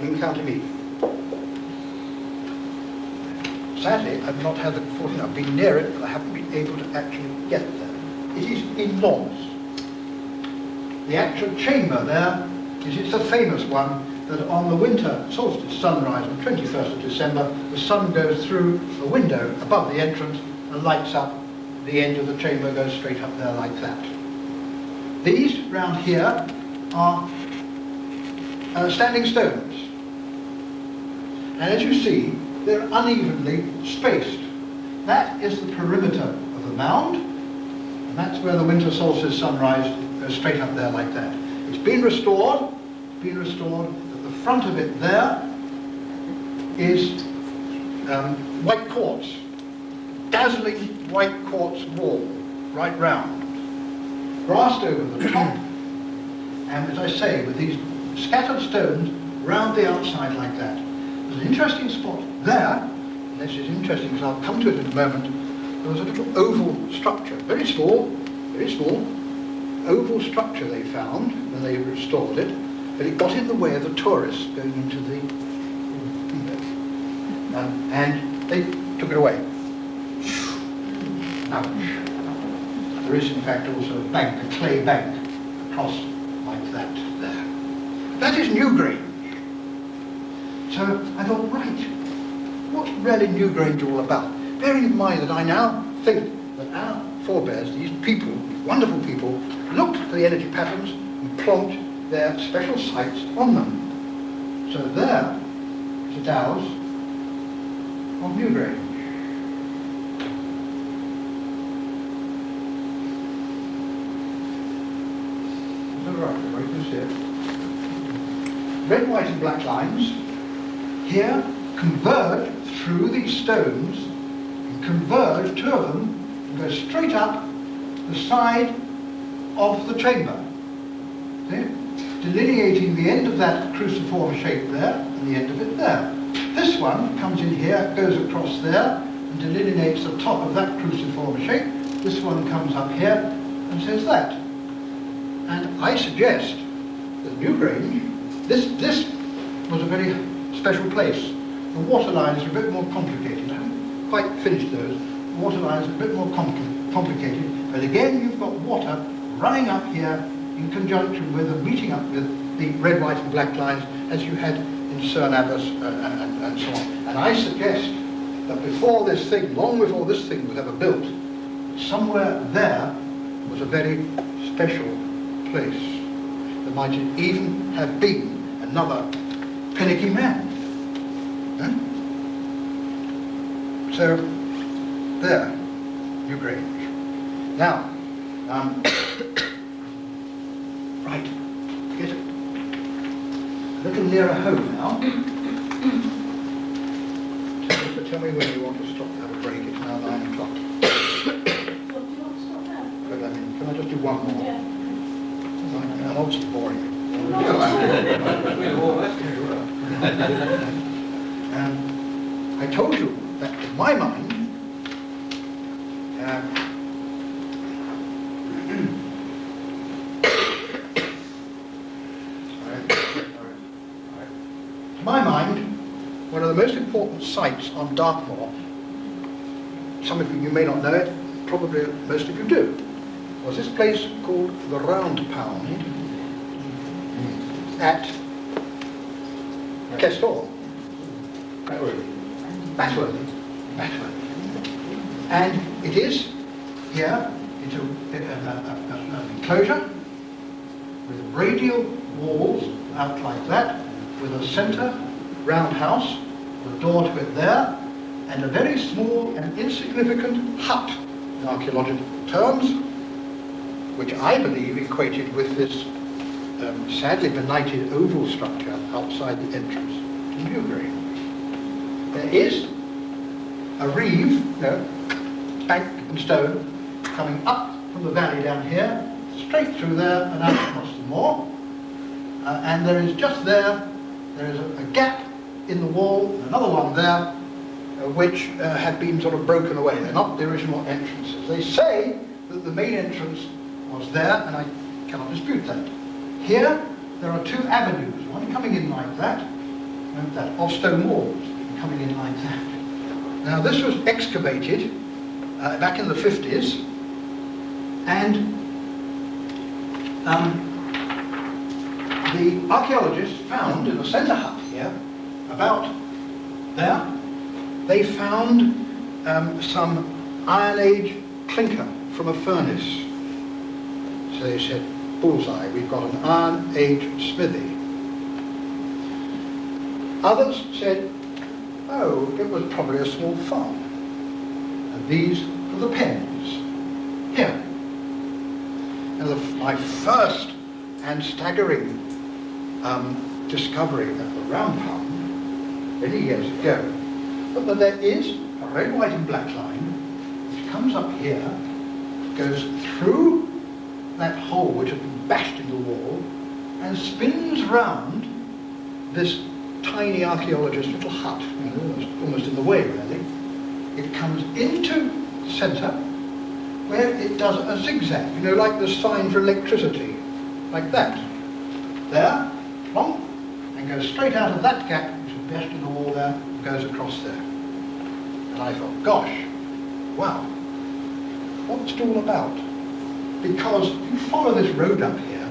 in County Meath. Sadly, I've not had the fortune. I've been near it, but I haven't been able to actually get there. It is enormous. The actual chamber there it's a famous one, that on the winter solstice sunrise on 21st of December, the sun goes through a window above the entrance and lights up. The end of the chamber goes straight up there like that. These round here are standing stones. And as you see, they're unevenly spaced. That is the perimeter of the mound, and that's where the winter solstice sunrise goes straight up there like that. It's been restored. At the front of it there is white quartz, dazzling white quartz wall, right round, grassed over the top, and as I say, with these scattered stones round the outside like that. There's an interesting spot there, and this is interesting because I'll come to it in a moment. There was a little oval structure, very small, oval structure they found when they restored it, but it got in the way of the tourists going into the and they took it away. Ouch. There is in fact also a bank, a clay bank, across like that there. That is Newgrange. So I thought, right, what's really Newgrange all about? Bearing in mind that I now think that our forebears, these people, wonderful people, looked at the energy patterns and plonked their special sites on them. So there is a dowse of Newgrange. Right, you can see it. Red, white and black lines here converge through these stones and converge, two of them, and go straight up the side of the chamber. See? Delineating the end of that cruciform shape there and the end of it there. This one comes in here, goes across there and delineates the top of that cruciform shape. This one comes up here and says that. And I suggest that Newgrange, this was a very special place. The water lines are a bit more complicated. I haven't quite finished those. The water lines are a bit more complicated. But again, you've got water running up here in conjunction with and meeting up with the red, white and black lines as you had in Cerne Abbas and so on. And I suggest that before this thing, long before this thing was ever built, somewhere there was a very special place. There might even have been another panicky man. So, there, Newgrange. Now, right, get it a little nearer home now. Tell me when you want to stop, have a break. It's now 9 o'clock. What, do you want to stop now? But I mean, can I just do one more? Yeah. I'm obviously boring. I told you that to my mind, of the most important sites on Dartmoor, some of you may not know it, probably most of you do, was this place called the Round Pound at Kestor. Batworthy. And it is here, it's an enclosure with radial walls out like that, with a centre round house, with a door to it there, and a very small and insignificant hut in archaeological terms, which I believe equated with this sadly benighted oval structure outside the entrance to Newbury. There is a reeve, bank and stone, coming up from the valley down here, straight through there and out across the moor. And there is just there is a gap in the wall, and another one there, which had been sort of broken away. They're not the original entrances. They say that the main entrance was there, and I cannot dispute that. Here, there are two avenues, one coming in like that, and that, of stone walls, coming in like that. Now, this was excavated back in the 50s, and the archaeologists found in the centre hut here, about there, they found some Iron Age clinker from a furnace. So they said, bullseye, we've got an Iron Age smithy. Others said, oh, it was probably a small farm. And these are the pens. Here. Now, my first and staggering discovery at the Round Pound, many years ago, but that there is a red, white and black line which comes up here, goes through that hole which had been bashed in the wall, and spins round this tiny archaeologist's little hut, almost in the way really. It comes into the centre, where it does a zigzag, like the sign for electricity, like that. There, plonk, and goes straight out of that gap, which is bashed in the wall there, and goes across there. And I thought, gosh, wow, what's it all about? Because if you follow this road up here,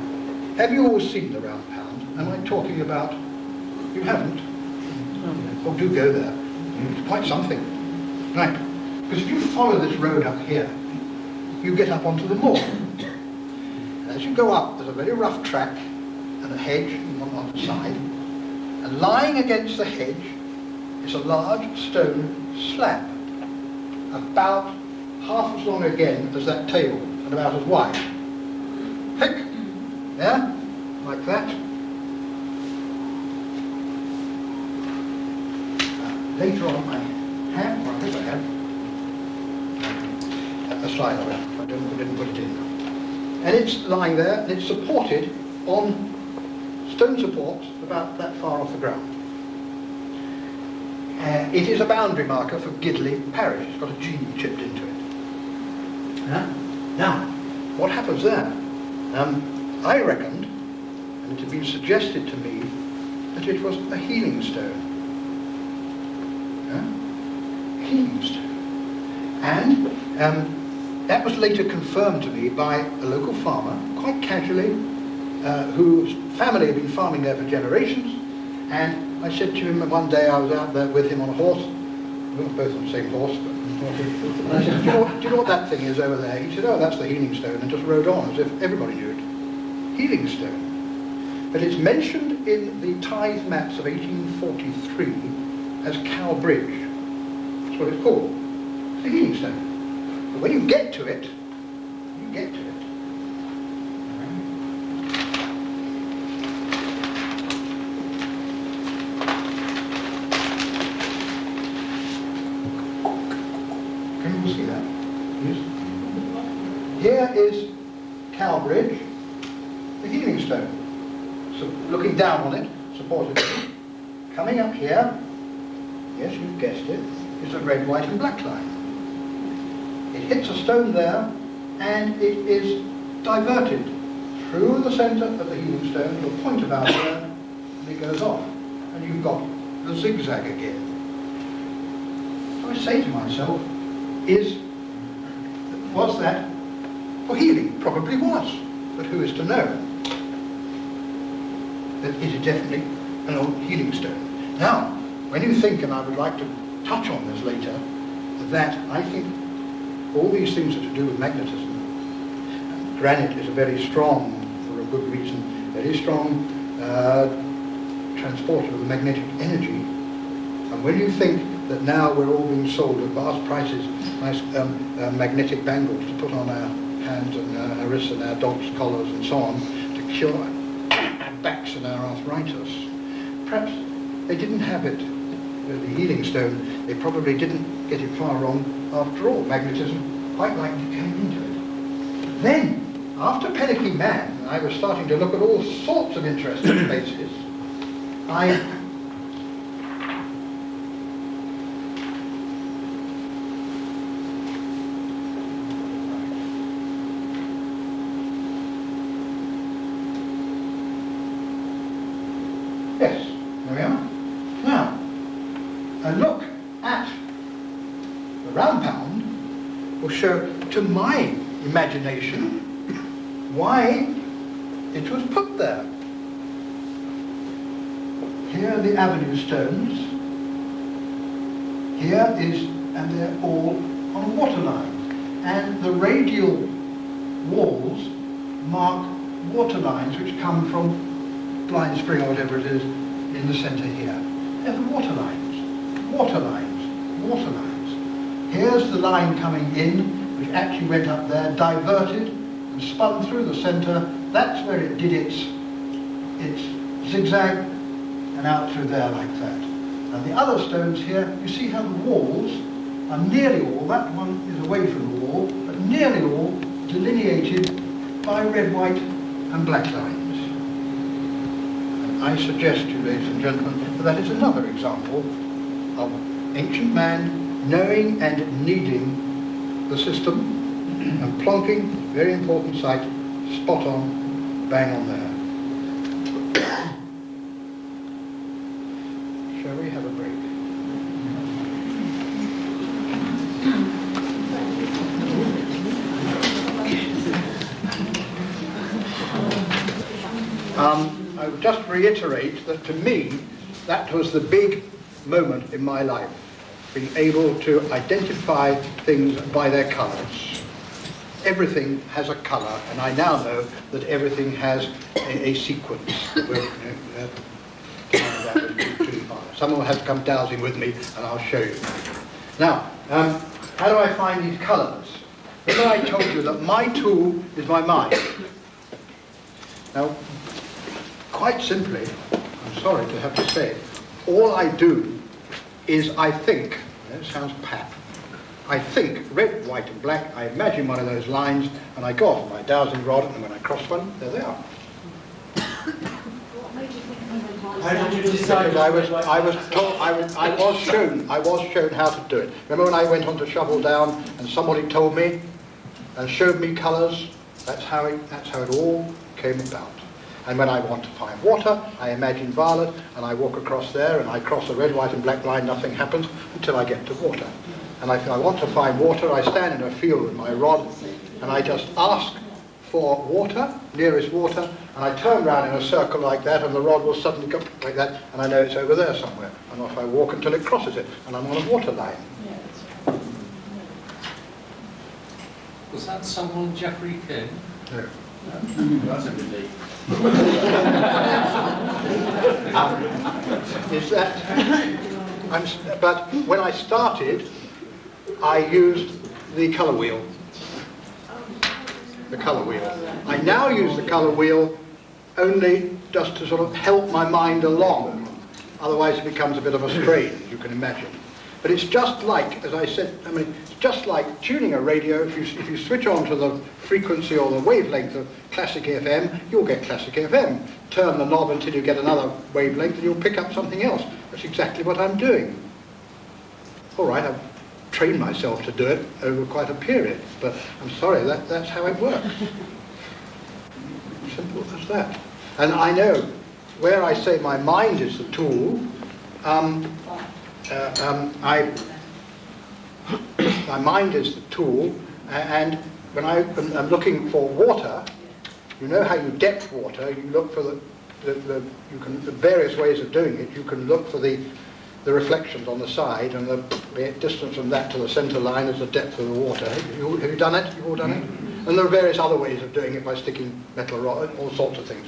have you all seen the Round Pound? Am I talking about, you haven't? Oh, do go there. It's quite something. Right, because if you follow this road up here, you get up onto the moor. And as you go up, there's a very rough track and a hedge on the side, and lying against the hedge is a large stone slab, about half as long again as that table, and about as wide. Thick, yeah, like that. Later on I have, well, I guess I have, a slide of it, I didn't put it in. And it's lying there, and it's supported on stone supports about that far off the ground. It is a boundary marker for Gidley parish. It's got a G chipped into it. Now, what happens there? I reckoned, and it had been suggested to me, that it was a healing stone. A healing stone. And that was later confirmed to me by a local farmer, quite casually, whose family had been farming there for generations. And I said to him one day, I was out there with him on a horse. We weren't both on the same horse, but and I said, do you know what that thing is over there? He said, oh, that's the healing stone, and just rode on as if everybody knew it. Healing stone. But it's mentioned in the tithe maps of 1843 as Cow Bridge. That's what it's called. It's a healing stone. But when you get to it, you get to it. Can you see that? Yes. Here is Cow Bridge, the healing stone. So looking down on it, supported. Coming up here, yes, you've guessed it, is a red, white and black line. It hits a stone there, and it is diverted through the centre of the healing stone to a point about there, and it goes off. And you've got the zigzag again. I say to myself is, was that for healing? Probably was, but who is to know? That it is definitely an old healing stone. Now, when you think, and I would like to touch on this later, that I think all these things are to do with magnetism. Granite is a very strong, for a good reason, very strong transporter of the magnetic energy. And when you think that now we're all being sold at vast prices nice magnetic bangles to put on our hands and our wrists and our dogs' collars and so on to cure our backs and our arthritis, perhaps they didn't have it, the healing stone, they probably didn't get it far wrong after all. Magnetism quite likely came into it. Then, after Pelicky Man, I was starting to look at all sorts of interesting places. Yes, there we are. Now, a look at the round pound will show, to my imagination, why it was put there. Here are the avenue stones. Here is, and they're all on a water line. And the radial walls mark water lines which come from Blind Spring or whatever it is in the centre here. They're the water lines, water lines, water lines. Here's the line coming in, which actually went up there, diverted and spun through the centre. That's where it did its zigzag and out through there like that. And the other stones here, you see how the walls are nearly all, that one is away from the wall, but nearly all delineated by red, white and black lines. I suggest to you, ladies and gentlemen, that is another example of ancient man knowing and needing the system and plonking, very important site, spot on, bang on there. Shall we have a break? I would just reiterate that to me, that was the big moment in my life, being able to identify things by their colours. Everything has a colour, and I now know that everything has a sequence. Someone has to come dowsing with me, and I'll show you. Now, how do I find these colours? Remember I told you that my tool is my mind. Now, quite simply, I'm sorry to have to say it, all I do is I think, it sounds pap, I think red, white and black, I imagine one of those lines, and I go off my dowsing rod, and when I cross one, there they are. How did you decide? Because I was shown how to do it. Remember when I went on to Shovel Down and somebody told me and showed me colours? That's how it all came about. And when I want to find water, I imagine violet, and I walk across there, and I cross the red, white and black line, nothing happens until I get to water. And if I want to find water, I stand in a field with my rod, and I just ask for water, nearest water, and I turn round in a circle like that, and the rod will suddenly go like that, and I know it's over there somewhere. And off I walk until it crosses it, and I'm on a water line. Was that someone Geoffrey King? No. That's a relief. Is that? But when I started, I used the colour wheel. The colour wheel. I now use the colour wheel only just to sort of help my mind along. Otherwise it becomes a bit of a strain, as you can imagine. But it's just like, as I said, it's just like tuning a radio. If you switch on to the frequency or the wavelength of classic FM, you'll get classic FM. Turn the knob until you get another wavelength and you'll pick up something else. That's exactly what I'm doing. All right, I've trained myself to do it over quite a period, but I'm sorry, that's how it works. Simple as that. And I know where I say my mind is the tool, My mind is the tool, and when I'm looking for water, you know how you depth water, you look for the various ways of doing it. You can look for the reflections on the side, and the distance from that to the centre line is the depth of the water. Have you done it? You've all done it? And there are various other ways of doing it by sticking metal rod, all sorts of things.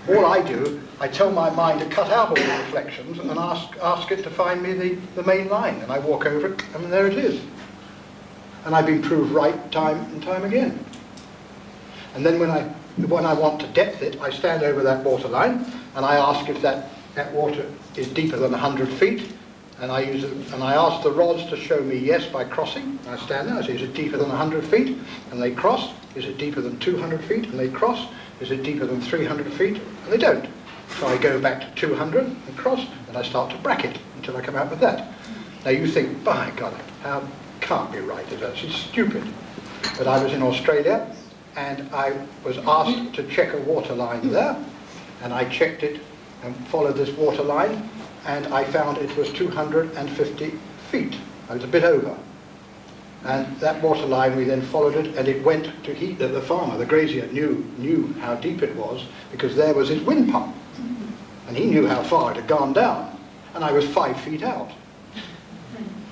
All I do, I tell my mind to cut out all the reflections and ask it to find me the main line, and I walk over it, and there it is. And I've been proved right time and time again. And then when I want to depth it, I stand over that water line, and I ask if that water is deeper than 100 feet, and I ask the rods to show me yes by crossing. I stand there, I say, is it deeper than 100 feet? And they cross. Is it deeper than 200 feet? And they cross. Is it deeper than 300 feet? And they don't. So I go back to 200 and cross, and I start to bracket until I come out with that. Now you think, by God, how can't be right, it's actually stupid. But I was in Australia, and I was asked to check a water line there, and I checked it and followed this water line, and I found it was 250 feet. I was a bit over. And that water line, we then followed it, and it went to heat. The farmer, the grazier, knew how deep it was, because there was his wind pump. And he knew how far it had gone down. And I was 5 feet out.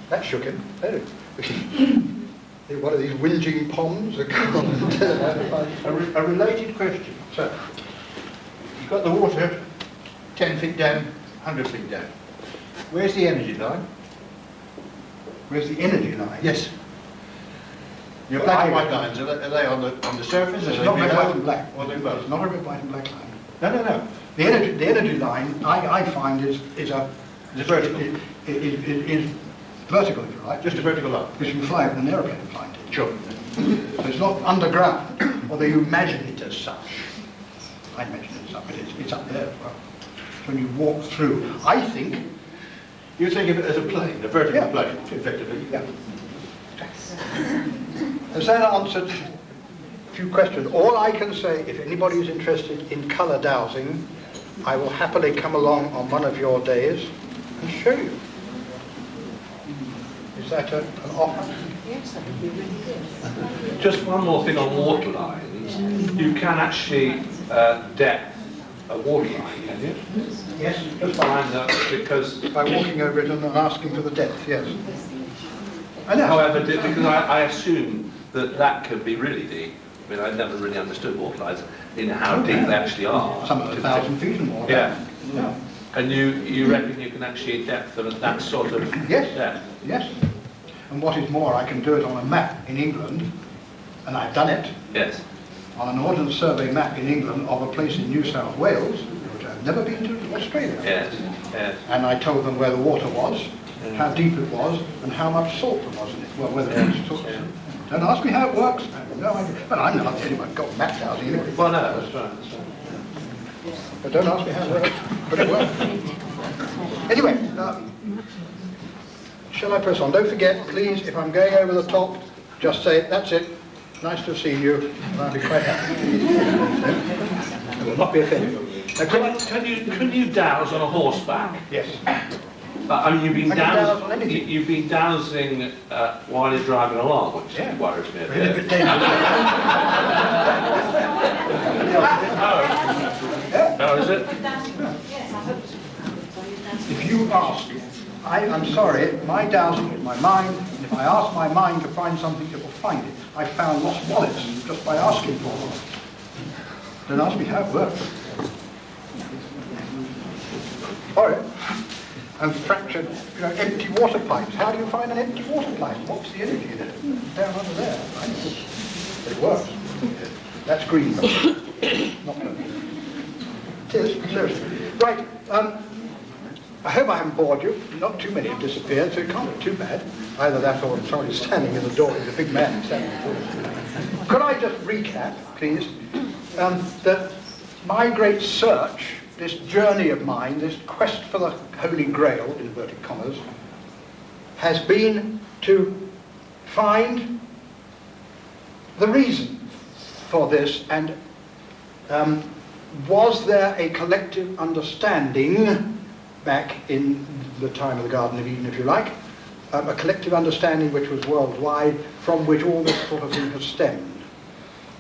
That shook him. One of these whinging ponds. A related question. So, you've got the water 10 feet down, 100 feet down. Where's the energy line? Where's the energy line? Yes. Your black and white lines, are they on the surface? It's Are not they red, below? white and black. Or they both? It's not a red, white and black line. No. The energy line, I find, is vertical. Is vertical, if you like. Just a vertical line. Because you can fly with an aeroplane flying it. Sure. So it's not underground, although you imagine it as such. I imagine it as such, but it's up there as well. So when you walk through, I think... You think of it as a plane, a vertical Yeah. plane, effectively. Yeah. Has that answered a few questions? All I can say, if anybody is interested in colour dowsing, I will happily come along on one of your days and show you. Is that an offer? Yes, that would be really good. Just one more thing on water lines. You can actually depth a water line, can you? Yes, Just find that because, by walking over it and asking for the depth, yes. I know. however, because I assume that could be really deep. I mean, I never really understood water lines in how deep they actually are. Some of 1,000 feet and more. Yeah. Yeah. And you reckon you can actually depth them at that sort of Yes. depth? Yes. And what is more, I can do it on a map in England, and I've done it Yes. on an Ordnance Survey map in England of a place in New South Wales, which I've never been to, Australia. Yes. Yes. And I told them where the water was, how deep it was, and how much salt there was in it. Well, whether it was salt. Don't ask me how it works. I have no idea. But I'm not the only one got map dowsing anyway. Well, no, that's right. That's right. But don't ask me how it works. But it works. Anyway, shall I press on? Don't forget, please, if I'm going over the top, just say, that's it. Nice to have seen you. And I'll be quite happy. I will not be offended. Now, Can you dowse on a horseback? yes. I mean, I can dowse on anything. you've been dowsing while you're driving along, which Yeah. worries me a Really a bit. bit dangerous. Oh, is it? Yes, I hope so. If you ask, I'm sorry, my dowsing is my mind, and if I ask my mind to find something, it will find it. I found lost wallets just by asking for them. Don't ask me how it works. All right. And fractured, empty water pipes. How do you find an empty water pipe? What's the energy in it? Down under there. I know. It works. That's green. Not purple. It is, seriously. Right. I hope I haven't bored you. Not too many have disappeared, so it can't be too bad. Either that or somebody standing in the door. He's a big man standing in the door. Could I just recap, please, that my great search, this journey of mine, this quest for the Holy Grail, inverted commas, has been to find the reason for this, and was there a collective understanding back in the time of the Garden of Eden, if you like, a collective understanding which was worldwide, from which all this sort of thing has stemmed.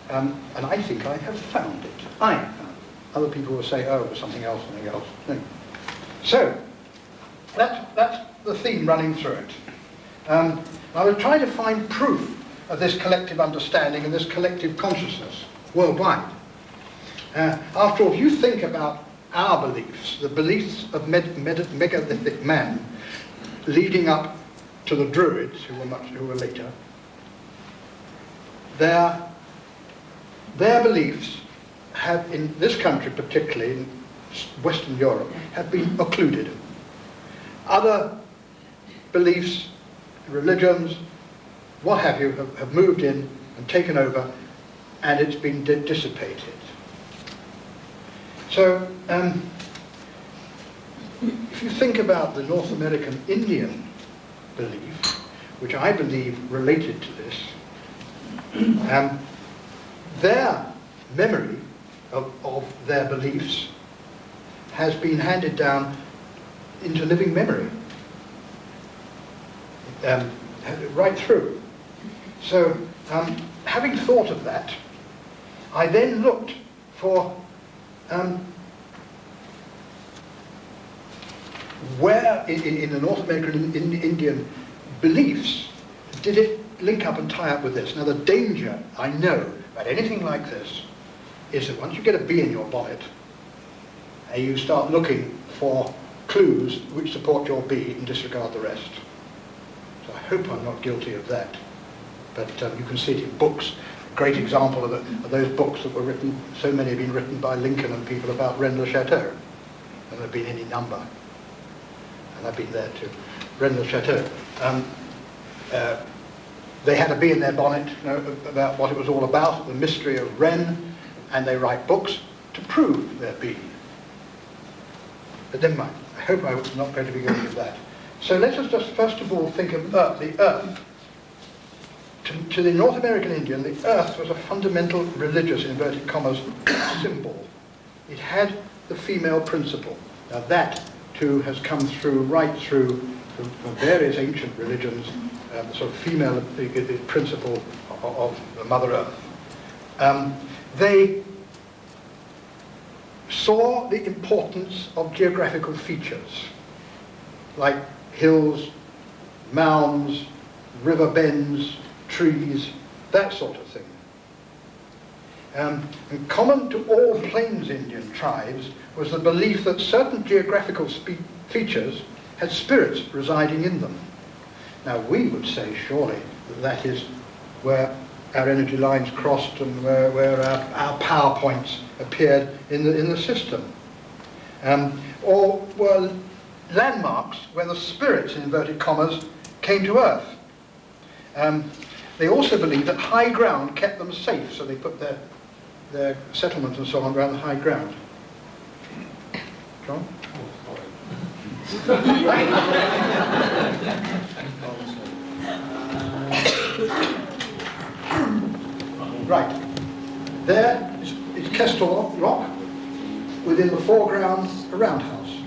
And I think I have found it. I have found it. Other people will say, oh, it was something else, something else. No. So, that's the theme running through it. I was trying to find proof of this collective understanding and this collective consciousness worldwide. After all, if you think about our beliefs, the beliefs of megalithic man, leading up to the Druids, who were later, their beliefs have, in this country particularly, in Western Europe, have been occluded. Other beliefs, religions, what have you, have moved in and taken over, and it's been dissipated. So, if you think about the North American Indian belief, which I believe related to this, their memory of their beliefs has been handed down into living memory, right through. So, having thought of that, I then looked for where in the North American Indian beliefs did it link up and tie up with this. Now the danger, I know, about anything like this is that once you get a bee in your bonnet and you start looking for clues which support your bee and disregard the rest. So I hope I'm not guilty of that. But you can see it in books. A great example of those books that were written, so many have been written by Lincoln and people about Rennes-le-Château. And there have been any number. And I've been there too. Rennes-le-Château. They had a bee in their bonnet, you know, about what it was all about, the mystery of Rennes, and they write books to prove their bee. But never mind. I hope I'm not going to be guilty of that. So let us just first of all think of Earth, the Earth. To the North American Indian, the Earth was a fundamental religious, inverted commas, symbol. It had the female principle. Now that, too, has come through, right through the various ancient religions, the sort of female the principle of the Mother Earth. They saw the importance of geographical features, like hills, mounds, river bends, trees, that sort of thing. And common to all Plains Indian tribes was the belief that certain geographical features had spirits residing in them. Now we would say surely that that is where our energy lines crossed and where our power points appeared in the system. Or were landmarks where the spirits, in inverted commas, came to Earth. They also believed that high ground kept them safe, so they put their settlements and so on around the high ground. John? Right. There is Kestor Rock, within the foreground, a roundhouse.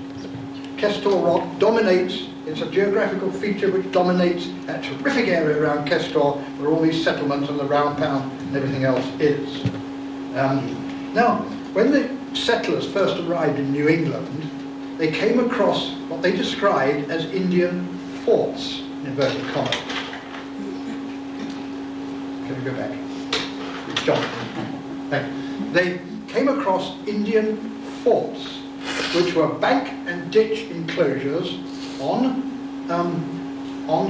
Kestor Rock dominates, it's a geographical feature which dominates that terrific area around Kestor, where all these settlements and the round pound and everything else is. Now, when the settlers first arrived in New England, they came across what they described as Indian forts, in inverted commas. Can we go back? John. Thank you. They came across Indian forts, which were bank and ditch enclosures on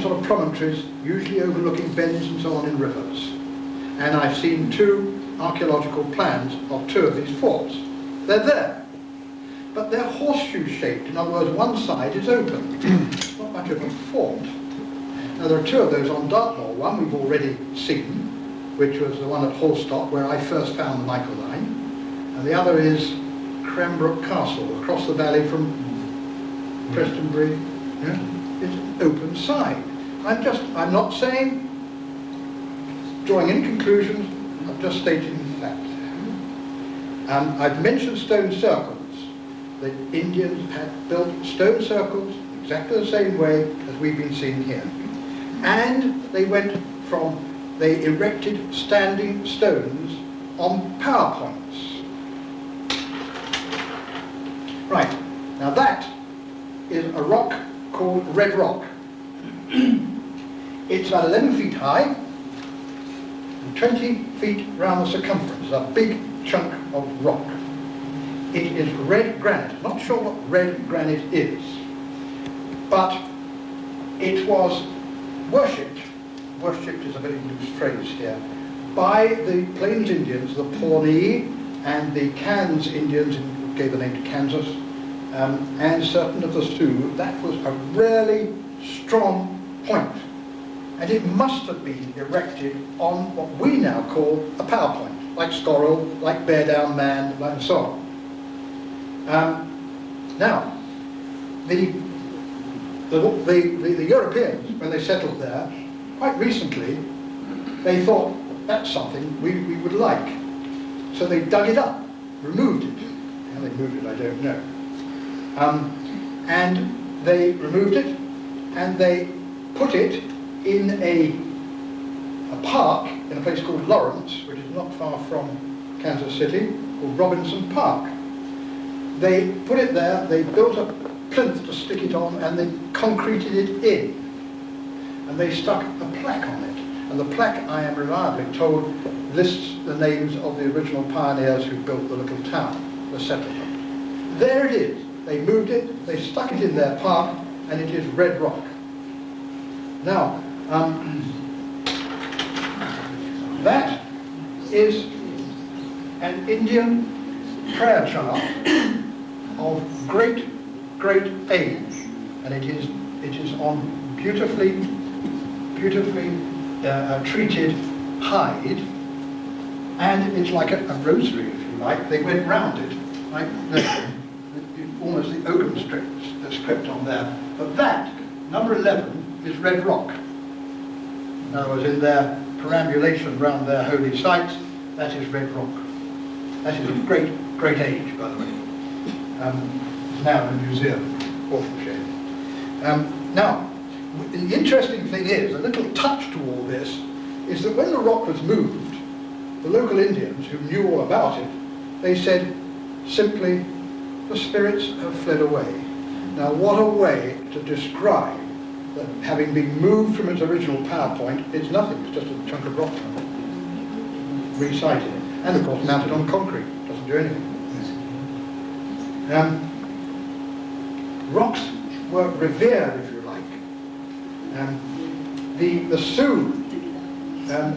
sort of promontories, usually overlooking bends and so on in rivers. And I've seen two archaeological plans of two of these forts. They're there, but they're horseshoe-shaped. In other words, one side is open. It's not much of a fort. Now there are two of those on Dartmoor. One we've already seen, which was the one at Hallstock, where I first found the Michael Line, and the other is Cranbrook Castle, across the valley from Prestonbury. Yeah? It's an open side. I'm not saying, drawing any conclusions, I'm just stating the fact. I've mentioned stone circles. The Indians had built stone circles exactly the same way as we've been seeing here. And they erected standing stones on power points. Right, now that is a rock called Red Rock. It's about 11 feet high and 20 feet round the circumference, a big chunk of rock. It is red granite. Not sure what red granite is, but it was worshipped is a very loose phrase here, by the Plains Indians, the Pawnee and the Kansas Indians, who gave the name to Kansas, and certain of the Sioux. That was a really strong point. And it must have been erected on what we now call a power point, like Scorrel, like Bear Down Man, and so on. Now, the Europeans, when they settled there, quite recently, they thought, that's something we would like. So they dug it up, removed it. How they moved it, I don't know. And they removed it, and they put it in a park in a place called Lawrence, which is not far from Kansas City, called Robinson Park. They put it there, they built a plinth to stick it on, and they concreted it in. And they stuck a plaque on it. And the plaque, I am reliably told, lists the names of the original pioneers who built the little town, the settlement. There it is. They moved it, they stuck it in their park, and it is Red Rock. Now, that is an Indian prayer chant of great age, and it is on beautifully treated hide, and it's like a rosary, if you like. They went round it, like almost the oakum script on there. But that, number 11, is Red Rock. In other words, in their perambulation round their holy sites, that is Red Rock. That is of great age, by the way. It's now in a museum, awful shame. Now, the interesting thing is, a little touch to all this, is that when the rock was moved, the local Indians, who knew all about it, they said simply, the spirits have fled away. Now, what a way to describe that having been moved from its original power point, it's nothing, it's just a chunk of rock resited. And of course mounted on concrete, doesn't do anything. Rocks were revered, if you like. The Sioux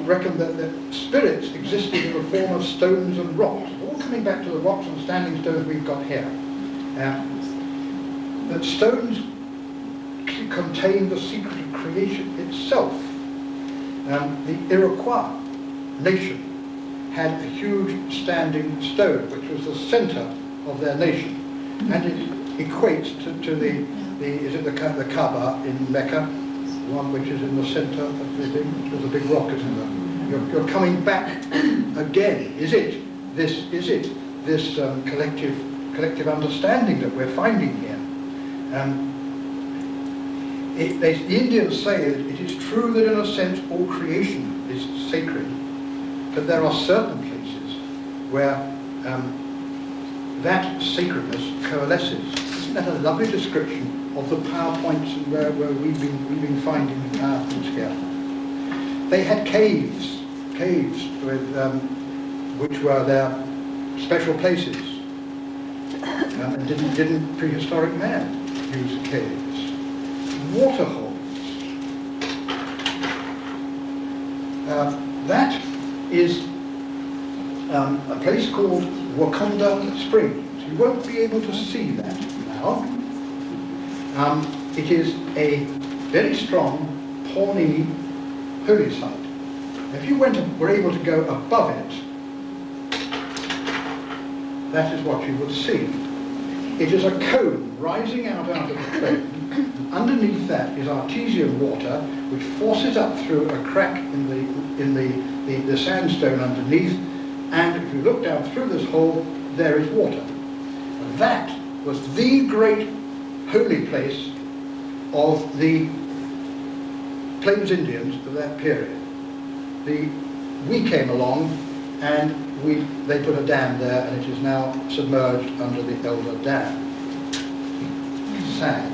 reckoned that the spirits existed in the form of stones and rocks, all coming back to the rocks and standing stones we've got here. That stones contain the secret of creation itself. The Iroquois nation had a huge standing stone, which was the center of their nation, and it equates to the Kaaba in Mecca, the one which is in the center of the thing. There's a big rock, isn't there? You're coming back again. Is it this collective understanding that we're finding here? The Indians say that it is true that in a sense all creation is sacred, but there are certain places where that sacredness coalesces. Isn't that a lovely description of the power points and where we've been finding the power points here? They had caves with which were their special places, and didn't prehistoric man use caves? Waterholes. That is a place called Wakanda Springs. You won't be able to see that now. It is a very strong Pawnee holy site. If you were able to go above it, that is what you would see. It is a cone rising out of the plain. Underneath that is artesian water, which forces up through a crack in the sandstone underneath, and if you look down through this hole, there is water. That was the great holy place of the Plains Indians of that period. We came along and they put a dam there, and it is now submerged under the Elder Dam. Sad.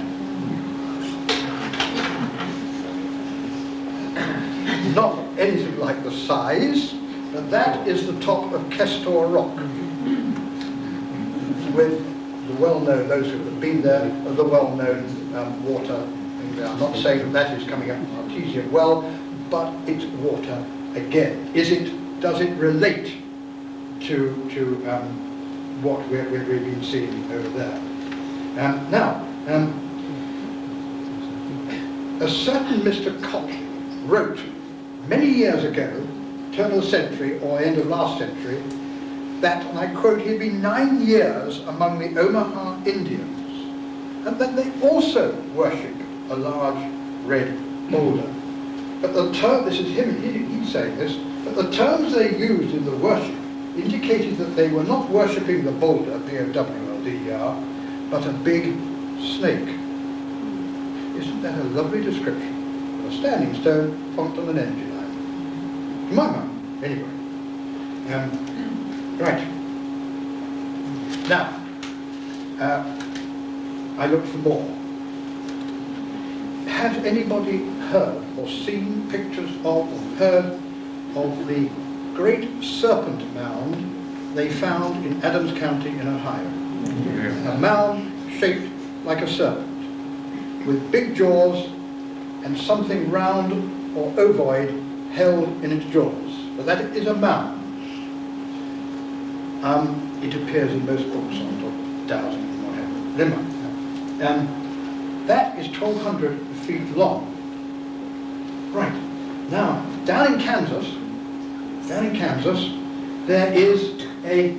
Not anything like the size, but that is the top of Kestor Rock, with the well-known, those who have been there, the well-known water thing there. I'm not saying that that is coming up from artesian well, but it's water again. Does it relate to what we've been seeing over there? A certain Mr. Cotley wrote many years ago, turn of the century or end of last century, that, and I quote, he had been 9 years among the Omaha Indians, and that they also worship a large red boulder. But the term, this is him, he's saying this, but the terms they used in the worship indicated that they were not worshipping the boulder, B-O-W-L-D-E-R, but a big snake. Isn't that a lovely description of a standing stone plonked on an energy line? To my mind, anyway. Right. Now, I looked for more. Has anybody heard or seen pictures of or heard of the great serpent mound they found in Adams County in Ohio? A mound shaped like a serpent, with big jaws and something round or ovoid held in its jaws. But that is a mound. It appears in most books on top of dowsing and whatever. That is 1,200 feet long. Right. Now, down in Kansas, there is a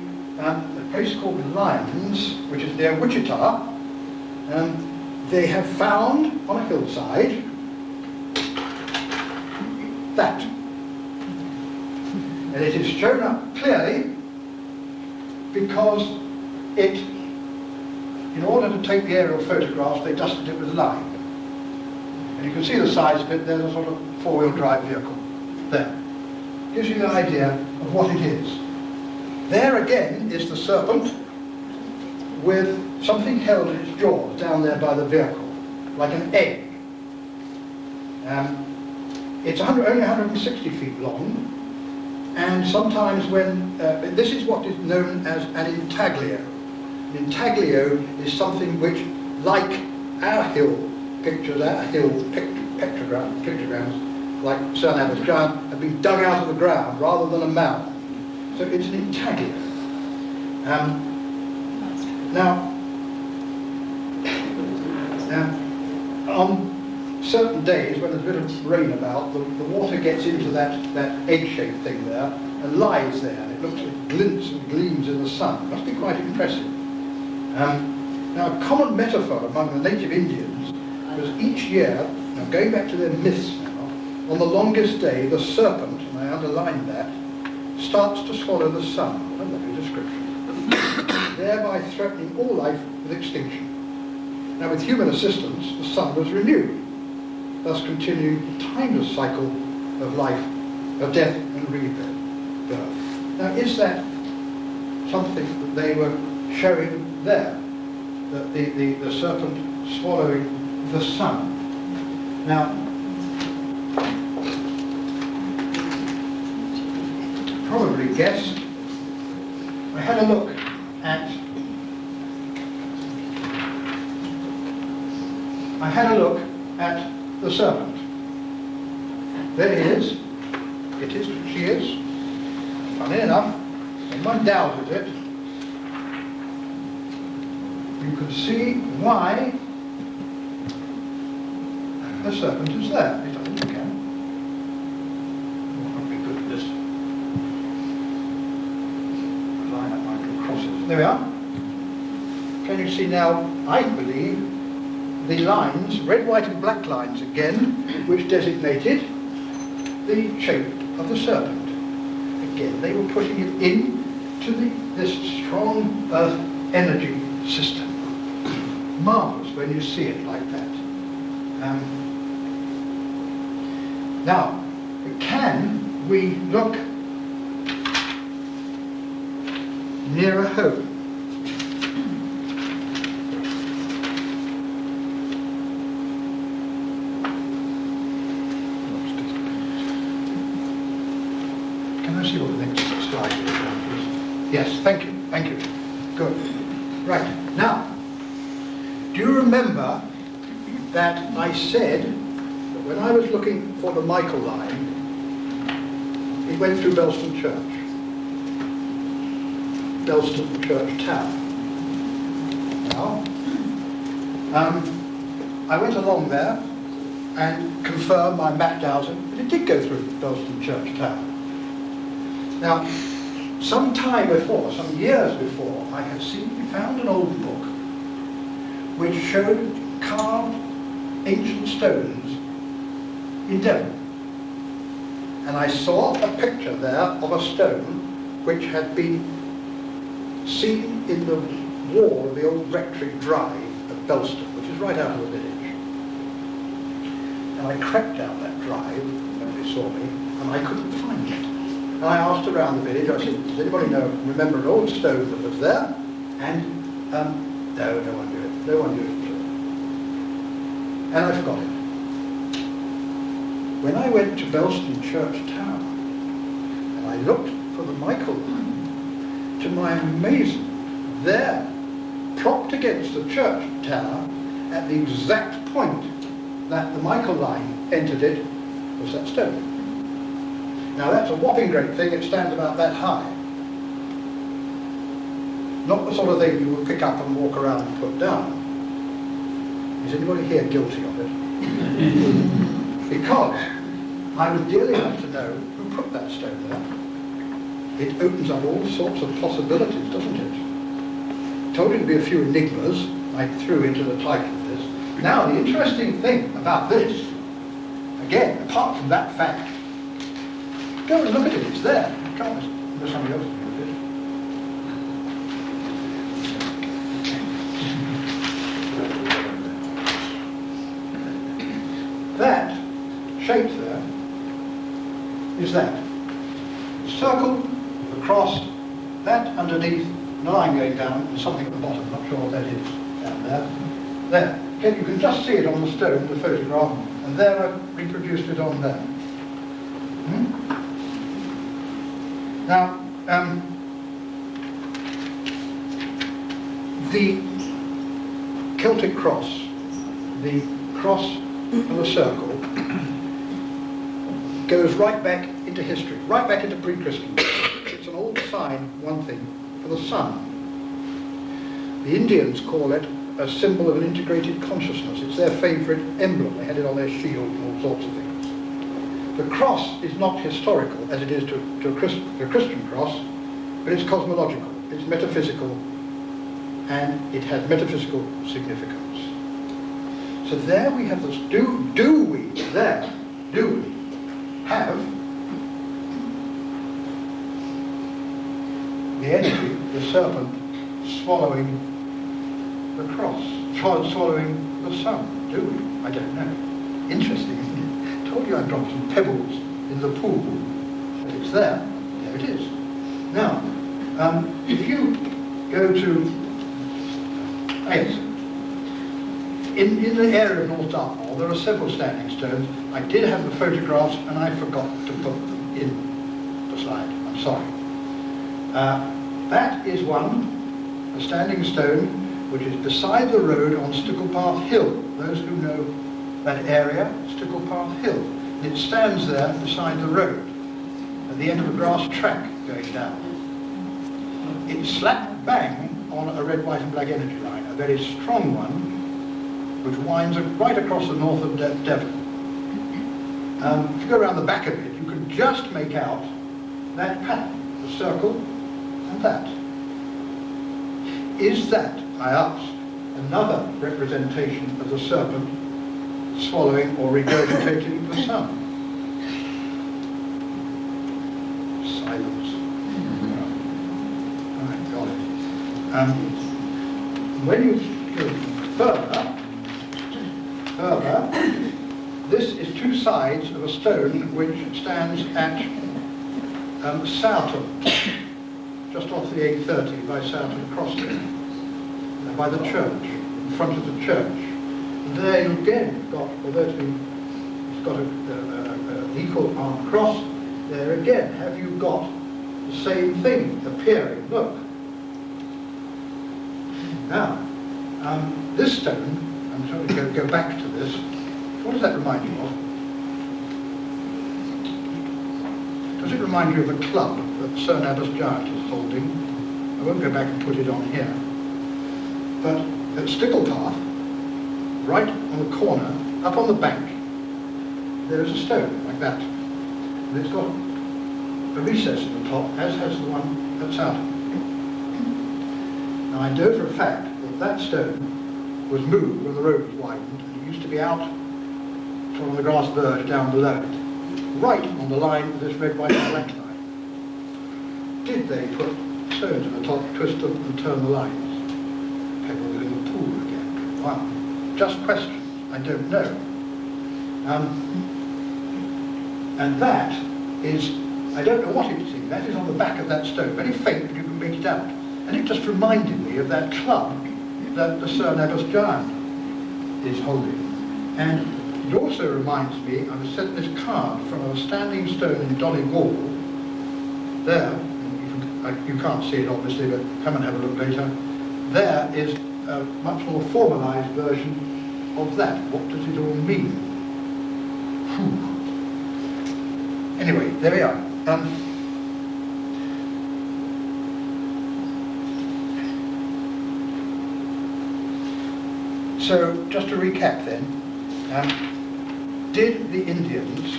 place called Lyons, which is near Wichita. They have found on a hillside that. And it is shown up clearly because in order to take the aerial photographs, they dusted it with lime. And you can see the size of it. There's a sort of four-wheel drive vehicle there. Gives you the idea of what it is. There again is the serpent with something held in its jaws down there by the vehicle, like an egg. It's only 160 feet long, and sometimes when, this is what is known as an intaglio. An intaglio is something which, like our hill pictures, pictograms, like Sir Abbot's giant, have been dug out of the ground rather than a mound. So it's an intaglio. Now, on certain days when there's a bit of rain about, the water gets into that egg-shaped thing there and lies there. And it looks like glints and gleams in the sun. It must be quite impressive. Now, a common metaphor among the native Indians was each year, now going back to their myths now, on the longest day, the serpent, and I underlined that, starts to swallow the sun. What a lovely description. Thereby threatening all life with extinction. Now, with human assistance, the sun was renewed, thus continuing the timeless cycle of life, of death and rebirth. Now, is that something that they were showing there? That the serpent swallowing the sun? Now, probably guessed, I had a look at the serpent. There he is. She is. Funny enough, when one douses it, you can see why the serpent is there. It doesn't again. What would be good for this? Line up my little crosses. There we are. Can you see now, I believe, the lines, red, white and black lines again, which designated the shape of the serpent. Again, they were putting it into this strong earth energy system. Marvellous when you see it like that. Now, can we look nearer home? Can I see what the next slide is? Yes, thank you, thank you. Good. Right, now, do you remember that I said that when I was looking for the Michael line, it went through Belston Church Tower. Now, I went along there and confirmed my map dowsing, and it did go through Belston Church Tower. Now, some time before, some years before, I had found an old book which showed carved ancient stones in Devon. And I saw a picture there of a stone which had been seen in the wall of the old rectory drive at Belston, which is right out of the village. And I crept down that drive when they saw me, and I couldn't find it. And I asked around the village, I said, does anybody remember an old stone that was there? And no one knew it. No one knew it. And I forgot it. When I went to Belston Church Tower, and I looked for the Michael line, to my amazement, there, propped against the church tower, at the exact point that the Michael line entered it, was that stone. Now that's a whopping great thing, it stands about that high. Not the sort of thing you would pick up and walk around and put down. Is anybody here guilty of it? Because I was dearly enough to know who put that stone there. It opens up all sorts of possibilities, doesn't it? Told you to be a few enigmas I threw into the title of this. Now the interesting thing about this, again, apart from that fact, go and look at it, it's there. You can't miss somebody else to look at it. That shape there is that. The circle, the cross, that underneath, the line going down, and something at the bottom, not sure what that is, down there. There. Okay, you can just see it on the stone, the photograph, and there I've reproduced it on there. Now, the Celtic cross, the cross of a circle, goes right back into history, right back into pre-Christian. It's an old sign, one thing, for the sun. The Indians call it a symbol of an integrated consciousness. It's their favourite emblem. They had it on their shield and all sorts of things. The cross is not historical, as it is to a Christian cross, but it's cosmological, it's metaphysical, and it has metaphysical significance. So there we have this, do we have the energy, the serpent, swallowing the cross, swallowing the sun? Do we? I don't know. Interesting, isn't it? I told you I dropped some pebbles in the pool, but it's there. There it is. Now, if you go to in the area of North Dartmoor, there are several standing stones. I did have the photographs, and I forgot to put them in the slide. I'm sorry. That is one, a standing stone, which is beside the road on Sticklepath Hill. Those who know that area, Sticklepath Hill. And it stands there beside the road, at the end of a grass track going down. It's slap bang on a red, white and black energy line, a very strong one, which winds right across the north of Devon. If you go around the back of it, you can just make out that pattern, the circle and that. Is that, I ask, another representation of the serpent swallowing or regurgitating the sun? Silence. I got it. When you go further, this is two sides of a stone which stands at Southam, just off the A30 by Southam Cross there, by the church, in front of the church. And there you again got, although it's got an equal armed cross, there again have you got the same thing appearing. Look. Now, this stone, I'm trying to go back to this. What does that remind you of? Does it remind you of a club that Sir Nabas Giant is holding? I won't go back and put it on here. But at Sticklepath, right on the corner, up on the bank, there is a stone like that. And it's got a recess in the top, as has the one at Southam. Now I know for a fact that that stone was moved when the road was widened, and it used to be out from the grass verge down below it, right on the line of this red, white and black line. Did they put stones at the top, twist them and turn the lines? Pebbles in the pool again. Wow. Just questions. I don't know. And that is, I don't know what it's in, that is on the back of that stone, very faint, but you can make it out. And it just reminded me of that club that the Sir Nabas Giant is holding. And it also reminds me, I was sent this card from a standing stone in Donegal, there, you can't see it obviously, but come and have a look later. There is a much more formalised version of that. What does it all mean? Whew. Anyway, there we are. So, just to recap then, did the Indians,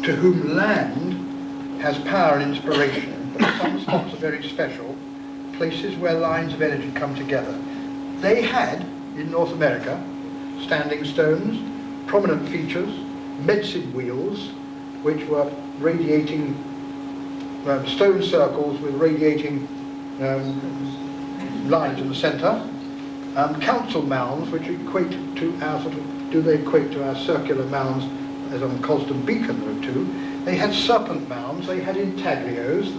to whom land has power and inspiration, but some spots are very special, places where lines of energy come together, they had, in North America, standing stones, prominent features, medicine wheels, which were radiating stone circles with radiating lines in the centre, council mounds, which equate to our our circular mounds, as on Cosden Beacon there are two. They had serpent mounds, they had intaglios,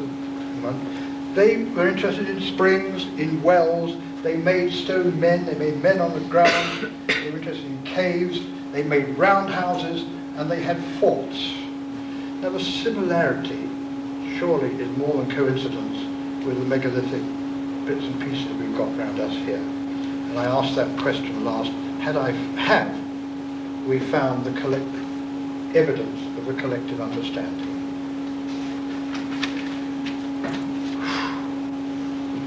they were interested in springs, in wells, they made stone men, they made men on the ground, they were interested in caves, they made roundhouses, and they had forts. Now the similarity surely is more than coincidence with the megalithic bits and pieces we've got around us here. And I asked that question last, have we found the evidence of a collective understanding?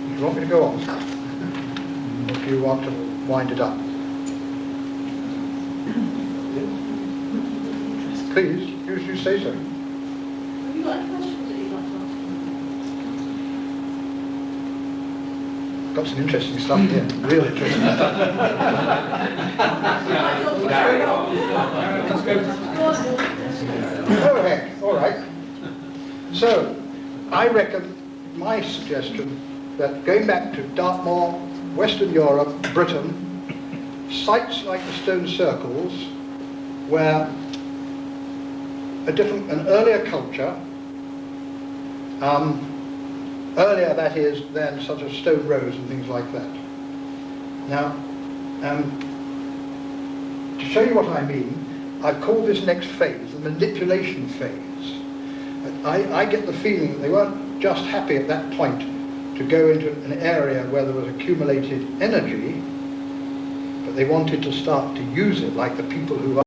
Do you want me to go on? Or do you want to wind it up? Please, you say so. Have you got any questions that you'd like to ask? Got some interesting stuff here, real interesting stuff. Oh heck, all right. So, I reckon, my suggestion, that going back to Dartmoor, Western Europe, Britain, sites like the stone circles, where an earlier culture, earlier that is than such as stone rows and things like that. Now, to show you what I mean, I've called this next phase the manipulation phase. I get the feeling that they weren't just happy at that point to go into an area where there was accumulated energy, but they wanted to start to use it like the people who